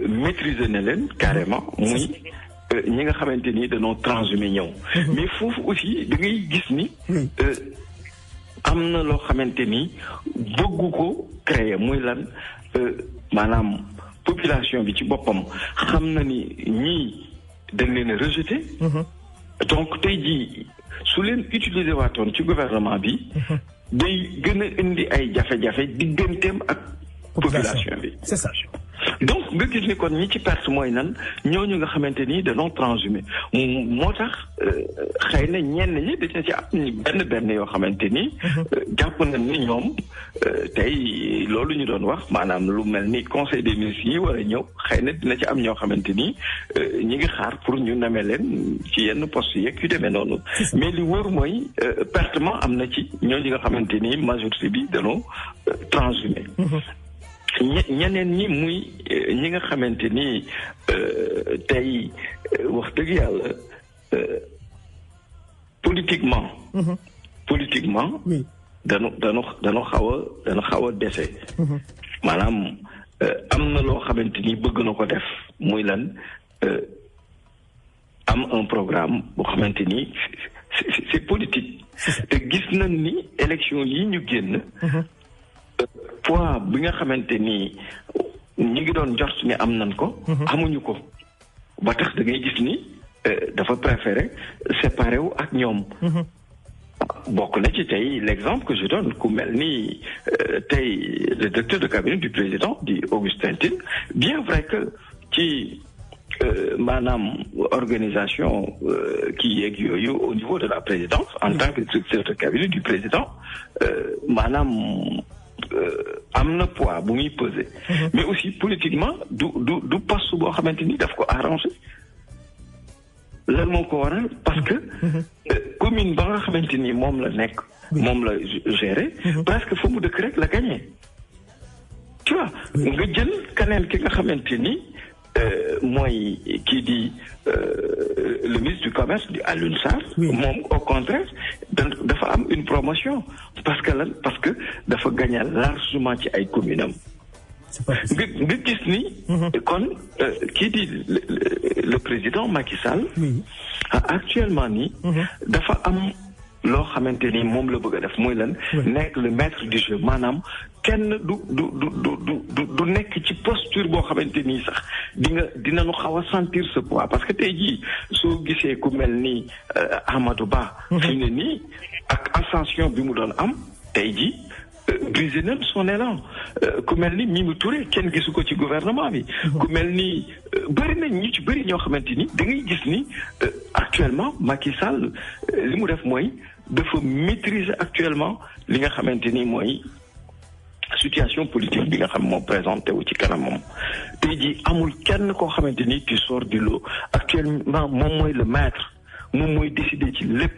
maîtriser na leen carrément muy ñi nga xamante ni dañoo transhumé ñëw. mais foofu aussi da ngay gis ni. am na loo xamante ni bëggu ko créer muy lan maanaam population bi ci boppam xam na ni ñii dañ leen a rejeté. donc tey jii su leen utiliser waatoon ci gouvernement bi. day gën a indi ay jafe-jafe digganteem ak population bi. C'est ça. donc nga gis ni kon ñi ci perte mooy nan ñooñu nga xamante ni dañoo transhumé moo tax xëy na ñenn ñi dañu ci am benn yoo xamante ni jàpp nañ ni ñoom tey loolu ñu doon wax maanaam lu mel ni conseil des ministres yi war a ñëw xëy na dina ci am ñoo xamante ni ñi ngi xaar pour ñu name leen ci yenn poste yeeg yu demee noonu mais li wóor mooy pertement am na ci ñooñu nga xamante ni majorité bi dañoo transhumé. ñeneen ñi muy ñi nga xamante ni tey wax dëgg yàlla politiquement. dañu xaw a dese. maanaam am na loo xamante ni bëgg na ko def muy lan am un programme boo xamante ni c'est politique. te gis nañ ni élection yi ñu génn. poids bi nga xamante ni ñi ngi doon jort ni am nañ ko. amuñu ko ba tax da ngay gis ni dafa préféré séparé wu ak ñoom. bokk na ci tey l'exemple que je donne ku mel ni tey le directeur de cabinet du président di Augustin Tine bien vrai que ci maanaam organisation kii yeeg yooyu au niveau de la présidence en tant que directeur de cabinet du président maanaam. am na poids bu muy peser. mais aussi politiquement du poste boo xamante ni daf ko arrangé lan moo ko waral parce que commune ba nga xamante ni moom la nekk moom la gérer presque fa mu dëkk rek la gagné tu vois nga jël keneen ki nga xamante ni mooy kii di le ministre du commerce di Alioune Sarr moom au contraire dafa am une promotion parce que dafa gagné largement ci ay communes am nga gis ni kon kii di le président Macky Sall actuellement nii dafa am loo xamante ni moom la bëgg a def mooy lan nekk le maître du jeu maanaam kenn du nekk ci posture boo xamante nii sax dinañu xaw a sentir ce poids parce que tey jii soo gisee ku mel ni Amadou Ba fi ne nii ak ascension bi mu doon am tey jii brisé na son élan ku mel ni Mimi Touré kenn gisu ko ci gouvernement bi ku mel ni bëri nañ ñu ci bëri ñoo xamante ni da ngay gis ni actuellement Macky Sall li mu def mooy dafa maîtriser actuellement li nga xamante ni mooy situation politique bi nga xam moo présenté wu ci kanam moom tey jii amul kenn koo xamante ni tu sors du lot actuellement moom mooy le maître moom mooy décider ci lépp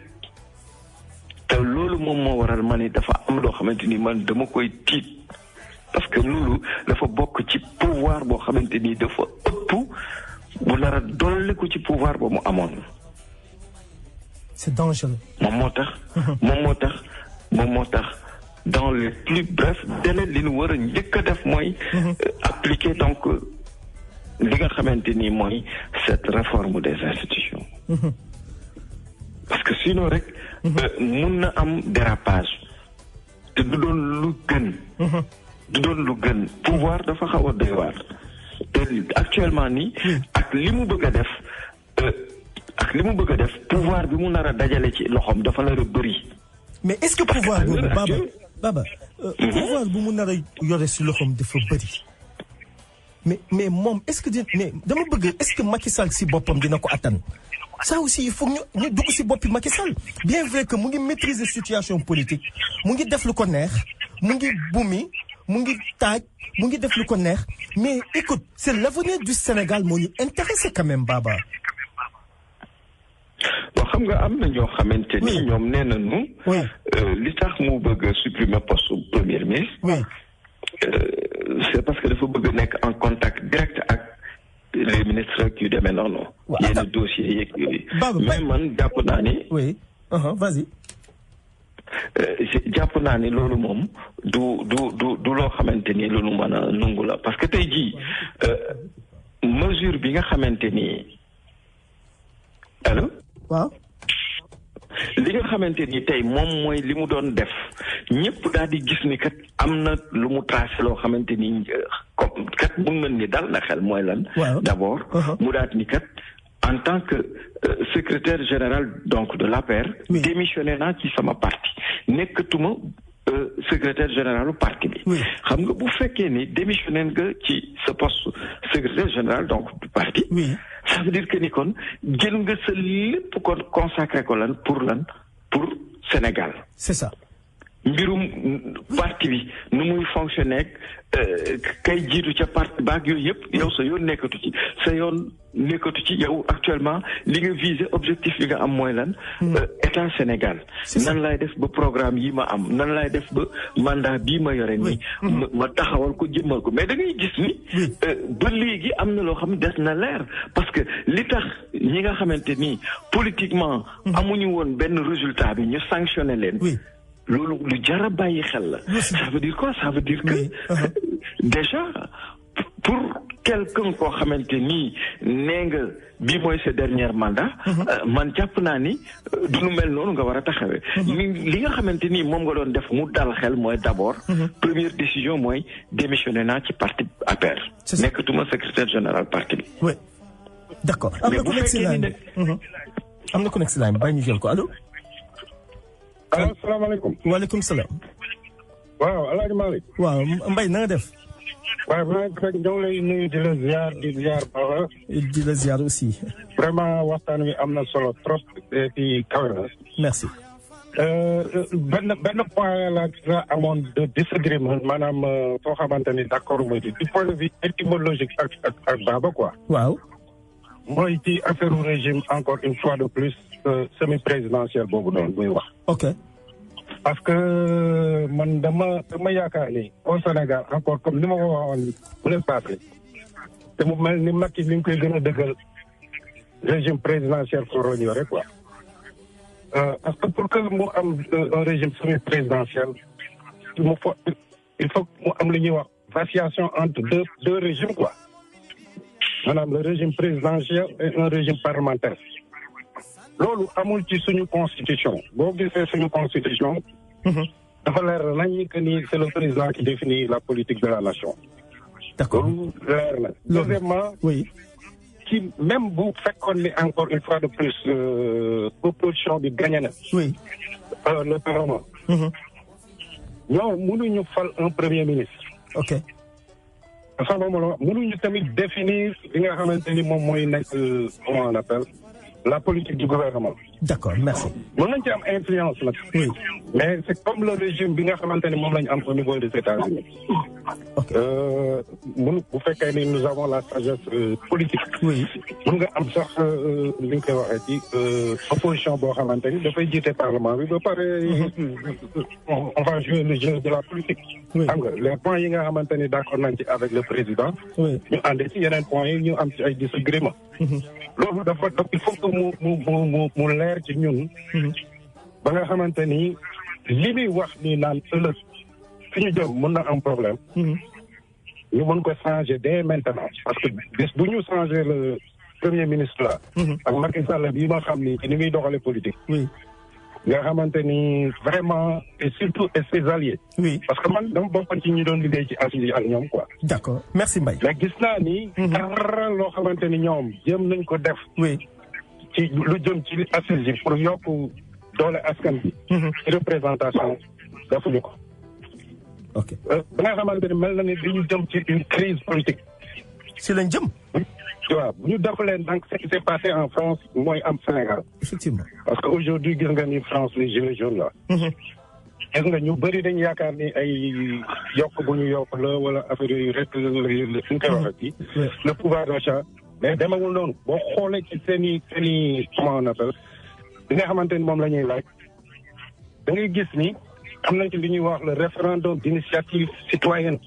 te loolu moom moo waral ma ni dafa am loo xamante ni man dama koy tiit parce que loolu dafa bokk ci pouvoir boo xamante ni dafa ëpp bu nar a dolli ko ci pouvoir ba mu amoon. C'est dangereux. moom moo tax dans les plus brefs délais li ñu war a njëkk a def mooy appliquer donc li nga xamante ni mooy cette réforme des institutions. parce que sinon rek mun na am dérapage te du doon lu gën du doon lu gën pouvoir dafa xaw a doy waar te actuellement nii ak li mu bëgg a def pouvoir bi mu nar a dajale ci loxoom dafa nar a bëri. mais est-ce que pouvoir boobu Baba pouvoir bu mu nar a yore si loxoom dafa bëri mais moom est-ce que mais dama bëgg est-ce que Macky Sall si boppam dina ko attan ça aussi il faut ñu dugg si boppi Macky Sall bien vrai que mu ngi maîtriser situation politique mu ngi def lu ko neex mu ngi bumi mu ngi taaj mu ngi def lu ko neex mais écoute c'est l'avenir du Sénégal moo ñu intéressé quand même Baba. bon xam nga am na ñoo xamante ni ñoom nee nañu. li tax mu bëgg supprimer poste premier ministre. c'est parce que dafa bëgg nekk en contact direct ak les ministres yu demee noonu. yenn dossiers yeeg yooyu. mais man jàpp naa ni. oui vas-y. jàpp naa ni loolu moom du loo xamante ni lu nu mën a nungu la parce que tey jii mesure bi nga xamante ni allo. waaw. li nga xamante ni tey moom mooy li mu doon def ñëpp daal di gis ni kat am na lu mu tracé loo xamante ni comme kat mun nañ ni dal na xel mooy lan. d'abord mu daal ni kat en tant que secrétaire général donc de l'APR. démissionné naa ci sama parti nekkatuma secrétaire général du parti bi. xam nga bu fekkee ni démissionné nga ci sa poste secrétaire général donc du parti. ça veut dire que ni kon jël nga sa lépp kon consacré ko lan pour Sénégal. c'est ça. mbirum parti bi nu muy fonctionner kay jiitu ca parti baag yooyu yëpp yow sa yoon nekkatu ci yow actuellement li nga viser objectif yi nga am mooy lan. état Sénégal. nan laay def ba programme yi ma am nan laay def ba mandat bii ma yore nii. ma taxawal ko jëmmal ko mais da ngay gis ni. ba léegi am na loo xam des na leer parce que li tax ñi nga xamante ni politiquement. amuñu woon benn résultat bi ñu sanctionné leen. loolu lu jar a bàyyi xel la. ça veut dire quoi ça veut dire que déjà pour quelqu'un koo xamante ni nee nga bii mooy sa dernier mandat. man jàpp naa ni du nu mel noonu nga war a taxawee. li nga xamante ni moom nga doon def mu dal xel mooy d'abord. première décision mooy démissionné naa ci parti APR. nekkatuma secrétaire général parti bi. oui d'accord am na ku nekk si line am na ku nekk si line bàyyi ñu jël ko allo. allo salaamaaleykum. waaleykum salaam. waaw El Hadj Malick. waaw Mbaye na nga def. waaw maa ngi fekk ñoo ngi lay nuyu di la ziar Baba. di la ziar aussi. vraiment waxtaan wi am na solo trop ci kawe na. merci. benn point la amoon de disagrément maanaam foo xamante ni d'accord mooy du point de vue étymologique ak Baba quoi. waaw. mooy ci affaire régime encore une fois de plus semi présidentiel boobu noonu muy wax. ok. parce que man dama yaakaar ni au Sénégal encore comme ni ma ko waxoon bu leen passé te mu mel ni Macky li ñu koy gën a dëggal régime présidentiel ko roñ yore quoi. parce que pour que mu am un régime semi présidentiel il faut mu am li ñuy wax vacillation entre deux régimes quoi. maanaam le régime présidentiel et un régime parlementaire. loolu amul ci suñu constitution boo gisee suñu constitution. dafa leer nañ que ni c'est le président qui définit la politique de la nation. d'accord loolu leer na. deuxièmement. oui. ci même bu fekkoon ni encore une fois de plus opposition bi gagné na. oui. le Parlement. ñoom mënuñu fal un premier ministre. ok. dafa moom mënuñu tamit définir li nga xamante ni moom mooy nekk comment on appelle la politique du gouvernement. d'accord merci. mën nañ ci am influence nag. oui. mais c'est comme le régime bi nga xamante ni moom lañ am au niveau des États-Unis. ok. bu fekkee ni nous avons la sagesse politique. oui. mën nga am sax li nga koy waxee ci opposition boo xamante ni dafay jiite parlement bi ba pare. on va jouer le jeu de la politique. oui. xam nga les points yi nga xamante ni d'accord nañ ci avec le président. oui. ñu ànd ci yeneen points yi ñu am ci ay disagréments. loolu dafa il faut que mu leer ci ñun. ba nga xamante ni li muy wax ni naan ëllëg fi ñu jëm mën na am problème. ñu mën ko changer dès maintenant parce que bés bu ñu changer le premier ministre là. ak Macky Sall bii ma xam ni muy doxalee politique. oui. nga xamante ni vraiment et surtout et ses alliés. oui parce que man dama bokkoon ci ñi doon liggéey ci assises yi ak ñoom quoi. d'accord merci Mbaye. mais gis naa ni. dara loo xamante ni ñoom jéem nañ ko def. oui ci lu jëm ci assises yi pour yokk doole askan bi. ci représentation defuñu ko. ok ba nga xamante ni mel na ni dañu jëm ci une crise politique. si lañ jëm. waaw bu ñu defalee donc ce qui s'est passé en France mooy am Sénégal. effectivement parce que aujourd'hui gis nga ni France les gilets jaunes là. gis nga ñu bëri dañu yaakaar ni ay yokk bu ñu yokk la wala affaire yooyu rek suñ koy waxee le pouvoir d'achat mais demewul noonu boo xoolee ci seen i comment on appelle li nga xamante ni moom la ñuy laaj da ngay gis ni am nañ ci li ñuy wax le référendum d'initiative citoyenne.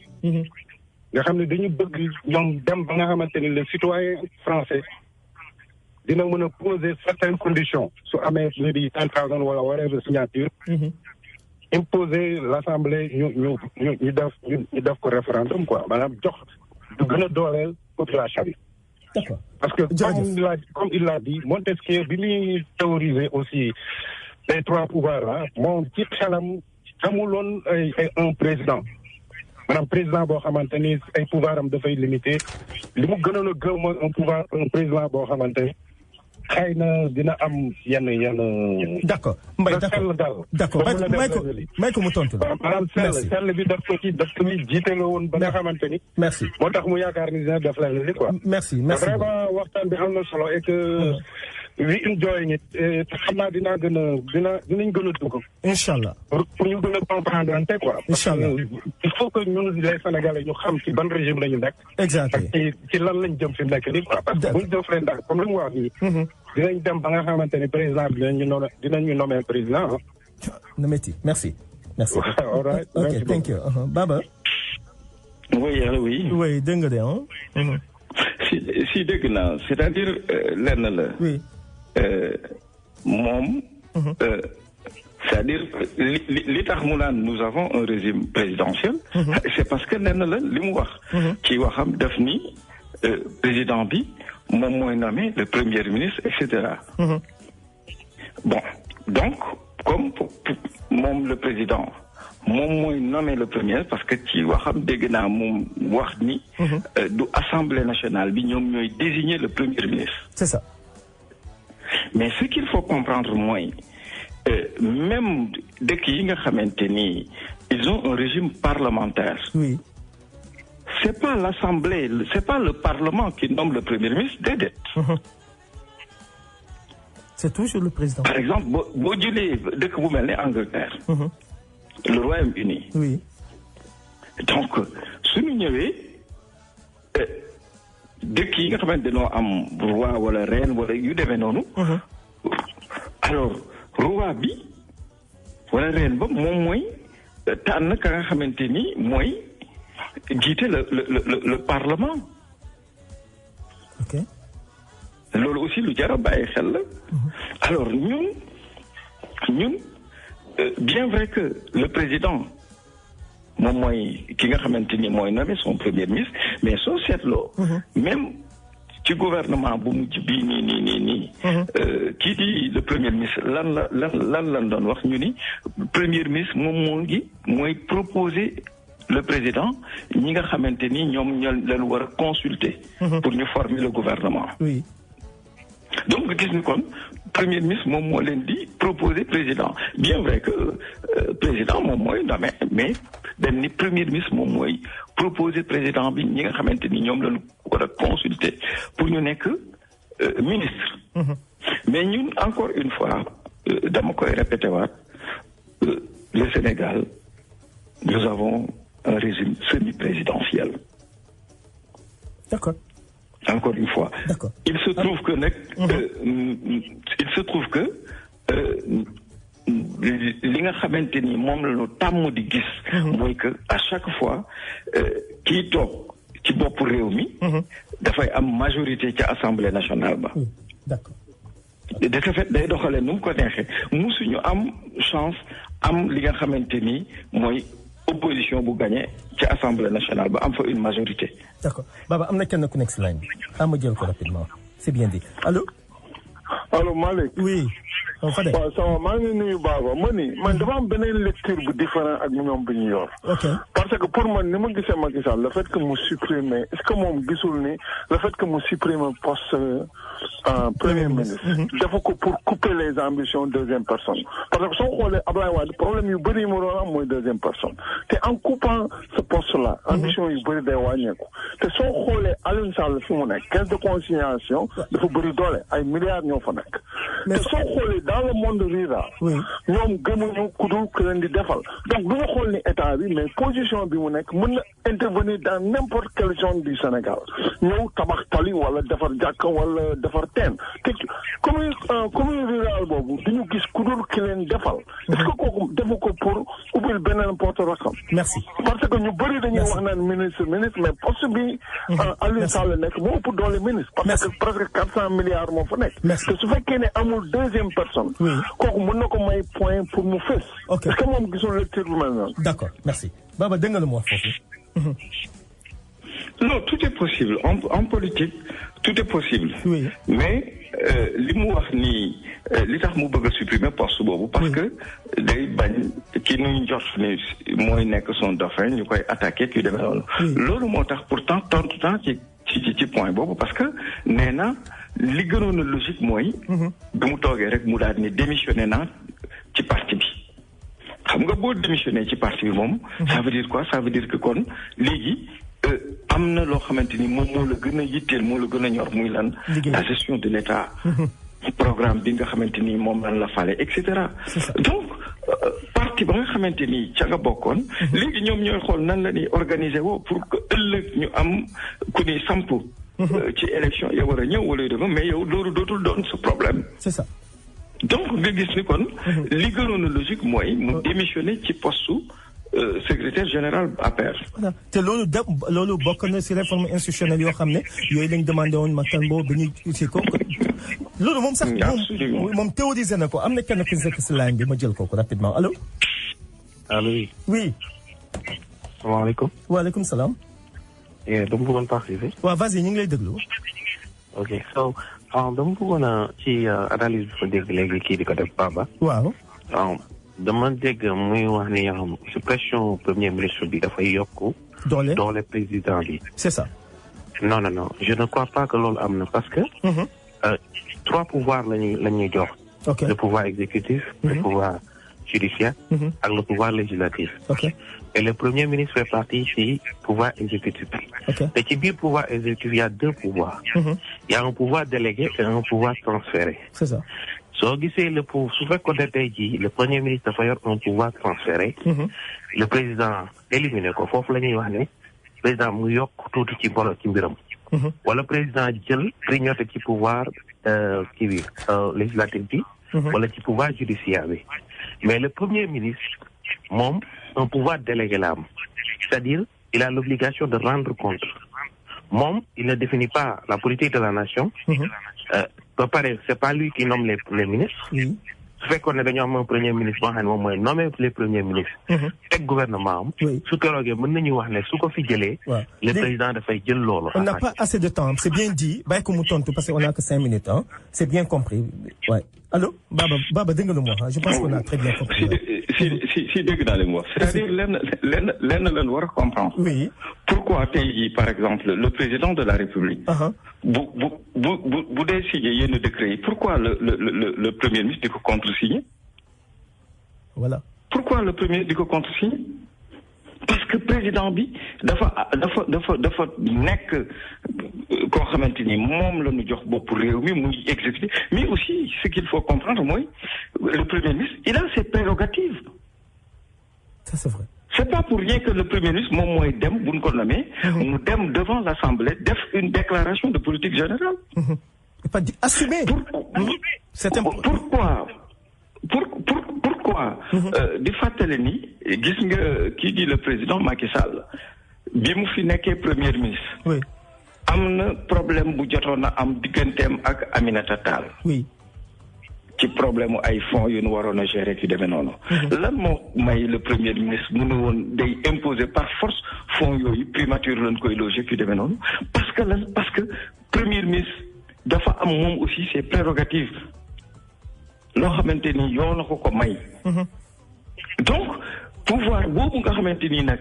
nga xam ne dañu bëgg ñoom dem ba nga xamante ni le citoyen français dina mën a poser certaines conditions su amee plus de 10,000 wala whatever signature. imposer l'assemblée ñu def ko référendum quoi maanaam jox du gën a dooleel population bi. d'accord parce que comme il l'a dit Montesquieu bi muy théoriser aussi les 3 pouvoirs là moom ci xelam amuloon un président. maanaam président boo xamante ni ay pouvoir am dafay limité li mu gënoon a gëm mooy un président boo xamante ni xëy na dina am yenn. d'accord Mbaye d'accord may ko mu tontu la. maanaam sell bi daf ko jiite la woon ba nga xamante ni. merci moo tax mu yaakaar ni dina def leen li quoi. merci vraiment waxtaan bi am na solo et que. we enjoying it te xam naa dinañ gën a dugg. incha allah pour ñu gën a comprendre ante quoi. incha allah il faut que ñun les Sénégalais ñu xam ci ban régime la ñu nekk. exactement ci lan lañ jëm fi mu nekk nii quoi. parce que bu ñu def leen daal comme li mu wax nii. dinañ dem ba nga xamante ni président bi dinañu nommer président. na métti merci. all right ok thank you Baba. oui dégg nga de si dégg naa c'est-à-dire lenn la. oui. moom. c'est-à-dire li tax mu naan nous avons un régime présidentiel. c'est parce que lenn la li mu wax. ci waxam def ni président bi moom mooy nommé le premier ministre et cetera. bon donc comme moom le président. moom mooy nommé le premier parce que ci waxam dégg naa moom wax ni. du assemblée nationale bi ñoom ñooy désigner le premier ministre. c'est ça. mais ce qu'il faut comprendre mooy même dëkk yi nga xamante ni ils ont un régime parlementaire. oui. c'est pas l'assemblée c'est pas le parlement qui nomme le premier ministre déedéet. c'est toujours le président. par exemple boo jëlee dëkk bu mel ne Angleterre. le Royaume-Uni. oui. donc suñu ñëwee dëkk yi nga xamante noo am roi wala reine wala yu demee noonu. alors roi bi wala reine ba moom mooy tànn ka nga xamante ni mooy jiite le parlement. ok. loolu aussi lu jar a bàyyi xel la. alors ñun. bien vrai que le président moom mooy ki nga xamante ni mooy nommé son premier ministre mais soo seetloo. même ci gouvernement bu mujj bii nii. kii di le premier ministre lan doon wax ñu ni premier ministre moom mooy proposer le président ñi nga xamante ni ñoom ñoo leen war a consulter. pour ñu former le gouvernement. oui. donc gis ni kon premier ministre moom moo leen di proposer président bien vrai que président moom mooy nommé mais dañ ni premier ministre moom mooy proposer président bi ñi nga xamante ni ñoom lañu war a consulter pour ñu nekk ministre. mais ñun encore une fois dama koy répéter waat le Sénégal nous avons un régime semi-présidentiel. d'accord. encore une fois. D'accord. Il se trouve que li nga xamante ni moom la ñu tàmm di gis. mooy que à chaque fois kii toog ci bopp réew mi. dafay am majorité ca assemblée nationale ba. d'accord. de ce fait day doxalee nu mu ko neexee musuñu am chance am li nga xamante ni mooy opposition bu gagné ci assemblée nationale ba am fa une majorité. d'accord Baba am na kenn ku nekk si line bi ma jël ko rapidement c'est bien dit allo. allo Malick. oui. waaw sama maa ngi nuyu Baba man dafa am beneen lecture bu différent ak ñoom bi ñu yor. parce que pour man ni ma gisee Macky Sall le fait que mu supprimer est-ce que moom gisul ni le fait que mu supprimer poste premier ministre. dafa ko pour couper les ambitions deuxième personne. parce que soo xoolee Ablaye Wade problème yu bëri yi mu doon am mooy deuxième personne te en coupant ce poste là. ambition yu bëri day wàññeeku te soo xoolee Aliou Sall fi mu nekk caisse de consignation dafa bëri doole ay milliards ñoo fa nekk. te soo xoolee dans le monde rural. ñoom gëmuñu ku dul ku leen di defal donc du ñu xool ni état bi mais position bi mu nekk mën na intervenir dans n'importe quelle zone du Sénégal ñëw tabax tali wala defar jàkka wala defar teen te commune rurale boobu du ñu gis ku dul ki leen defal. est-ce que kooku defu ko pour ubbil beneen porte rakam. merci parce que ñu bëri dañuy wax naan ministre mais poste bi Aliou Sall nekk moo ëpp doole ministre. parce que presque 400 milliards moo fa nekk. te su fekkee ne amul deuxième personne. kooku mën na ko may point pour mu fës. ok est-ce que moom gisul lecture bu mel noonu. d'accord merci Baba dégg nga lu mu wax foofu. non tout est possible en politique tout est possible. oui mais li mu wax nii li tax mu bëgg a supprimer poste boobu. parce que day bañ ki nuy jot ni mooy nekk son dauphin ñu koy attaqué ki demee noonu. loolu moo tax pourtant tontu temps ci point boobu parce que nee na li gënoon a logique mooy. bi mu toogee rek mu daal ni démissionné naa ci parti bi. xam nga boo démissionné ci parti bi moom. ça veut dire quoi ça veut dire que kon léegi. am na loo xamante ni moom moo la gën a yitteel moo la gën a ñor muy lan la gestion de l'État programme bi nga xamante ni moom lan la fale et cetera donc parti ba nga xamante ni ca nga bokkoon léegi ñoom ñooy xool nan la ñuy organiser woo pour que ëllëg ñu am ku ni samp ci élection ya war a ñëw wala yu dema mais yow loolu dootul doon sa problème c'est ça donc nga gis ni kon li gënoon a logique mooy mu démissionner ci poste secrétaire général APR. voilà te loolu bokk na ci réforme institutionnelle yoo xam ne yooyu lañ demandé woon Matar Mbow bi ñu ci ko loolu moom sax moom théorisé na ko am na kenn ku nekk ci ligne bi ma jël kooku rapidement allo. allo oui. salaamaaleykum. waaleykum salaam. dama bëggoon participer. waaw vas-y ñu ngi lay déglu. ok so dama bëggoon a ci analyse bi fa dégg léegi kii di ko def Baba. waaw. dama dégg muy wax ni suppression premier ministre bi dafay yokk doole président bi. c'est ça. non je ne crois pas que loolu am na parce que. 3 pouvoirs la ñuy jox. le pouvoir exécutif. le pouvoir judiciaire. ak le pouvoir législatif. et le premier ministre fait partie ci pouvoir exécutif bi. te ci biir pouvoir exécutif il y a 2 pouvoirs. il y a un pouvoir délégué et un pouvoir transféré. c'est ça. soo gisee su fekkoon ne tey jii le premier ministre dafa yor un pouvoir transféré. le président éliminé ko foofu la ñuy wax ne président mu yokk tuuti ci mbiram. wala président jël grignoté ci pouvoir kii bi législatif bi. wala ci pouvoir judiciaire bi. mais le premier ministre moom un pouvoir délégué la am c'est-à-dire il a l'obligation de rendre compte moom il ne définit pas la politique de la nation. ba pare c'est pas lui qui nomme les ministres. su fekkoon ne dañoo am un premier ministre boo xam ne moom mooy nommer les premiers ministres. teg gouvernement am. su keroogee mën nañu wax ne su ko fi jëlee. le président dafay jël loolu. on n'a pas assez de temps c'est bien dit bàyyi ko mu tontu parce que on a que 5 minutes hein c'est bien compris ouais. Allô Baba dégg nga lu mu wax je pense qu'on a très bien compris. si dégg naa li mu wax c'est-à-dire lenn lan war a comprendre. oui. pourquoi tey jii par exemple le président de la République. bu dee signé yenn décret yi pourquoi le premier ministre di ko contresigner. voilà. pourquoi le premier di ko contresigner. parce que président bi dafa nekk koo xamante ni moom la ñu jox bopp réew mi muy exécuter mais aussi ce qu'il faut comprendre mooy le premier ministre il a ses prérogatives. ça c'est vrai. c'est pas pour rien que le premier ministre moom mooy dem bu ñu ko nommé. mu dem devant l'Assemblée def une déclaration de politique générale. pas di assumer. pourquoi. di fàttali ni gis nga kii di le président Macky Sall bi mu fi nekkee premier ministre. oui. am na problème bu jotoon a am digganteem ak Aminata Tall. oui. ci problème mu ay fonds yu nu waroon a gérer ci demee noonu. lan moo may le premier ministre mu ne woon day imposer par force fonds yooyu primature lañ koy loger ci demee noonu parce que premier ministre dafa am moom aussi ses prérogatives. loo xamante ni yoon na ko may. donc pouvoir boobu nga xamante ni nag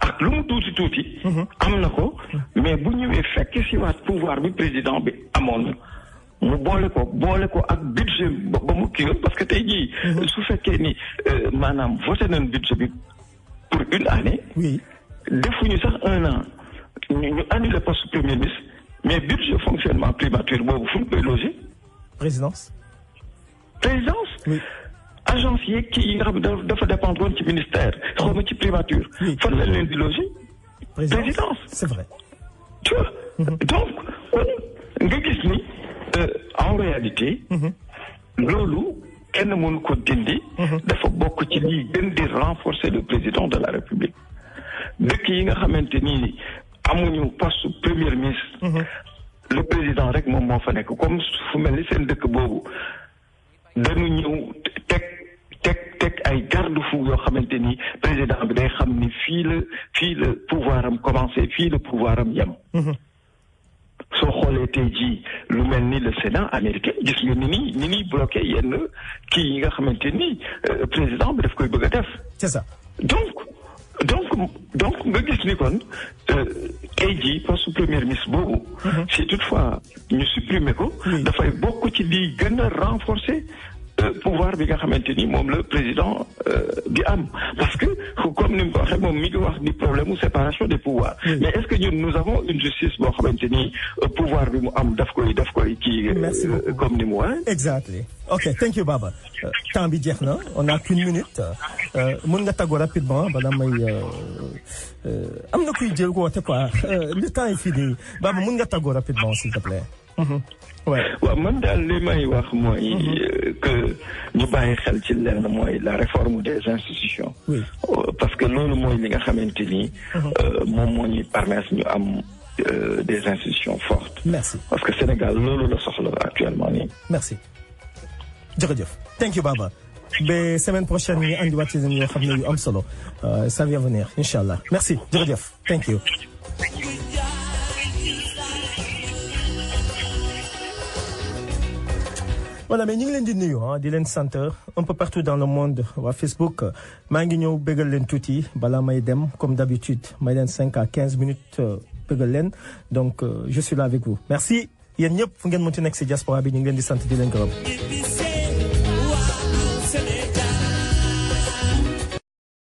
ak lu mu tuuti. am na ko mais bu ñëwee fekk si waat pouvoir bi président bi amoon mu boole ko ak budget ba mu kii parce que tey jii. su fekkee ni maanaam voté nañ budget bi pour une année. oui defuñu sax 1 an ñu annulé poste premier ministre mais budget fonctionnement primature boobu fu ñu koy loger. présidence. oui. agence yeeg kii yi nga xam ne dafa dépendre woon ci ministère xaw ma ci primature. fan lañ leen di loger. présidence c'est vrai. tu vois. donc kon nga gis ni en réalité. loolu kenn mënu ko dindi. dafa bokk ci lii gën di renforcer le président de la république. dëkk yi nga xamante ni amuñu poste premier ministre. le président rek moom moo fa nekk comme fu mel ni seen dëkk boobu dañu ñëw teg ay garde-fou yoo xamante ni président bi day xam ni fii la pouvoir am commencé fii la pouvoir am yem. soo xoolee tey jii lu mel ni le Sénat américain gis nga ni ñuy bloqué yenn kii yi nga xamante ni président bi daf koy bëgg a def. c'est ça. donc nga gis ni kon tey jii poste premier ministre boobu. si toutefois ñu supprimer ko. dafay bokk ci di gën a renforcer pouvoir bi nga xamante ni moom le président di am parce que comme ni mu ko waxee moom mi ngi wax ni problème mu séparation des pouvoirs. mais est-ce que ñun nous avons une justice boo xamante ni pouvoir bi mu am daf koy kii. merci beaucoup comme ni mu waxee. exactly ok thank you Baba temps bi jeex na on a qu'une minute mën nga tàggoo rapidement bala may am na kuy jël woote quoi le temps est fini Baba mën nga tàggoo rapidement s'il te plaît. waaw man daal li may wax mooy que ñu bàyyi xel ci lenn mooy la réforme des institutions. oui parce que loolu mooy li nga xamante ni. moom moo ñuy permettre ñu am des institutions fortes. merci parce que Sénégal loolu la soxla actuellement nii. merci jërëjëf thank you Baba ba semaine prochaine ñu andiwaat ci yoo xam ne yu am solo ça va venir incha allah merci jërëjëf thank you. voilà mais ñu ngi leen di nuyu di leen sant un peu partout dans le monde waa Facebook maa ngi ñëw bégal leen tuuti balaa may dem comme d'habitude may leen 5 à 15 minutes bégal leen donc je suis là avec vous merci yéen ñëpp fu ngeen mënti nekk ci diaspora bi ñu ngi leen di sant di leen gërëm.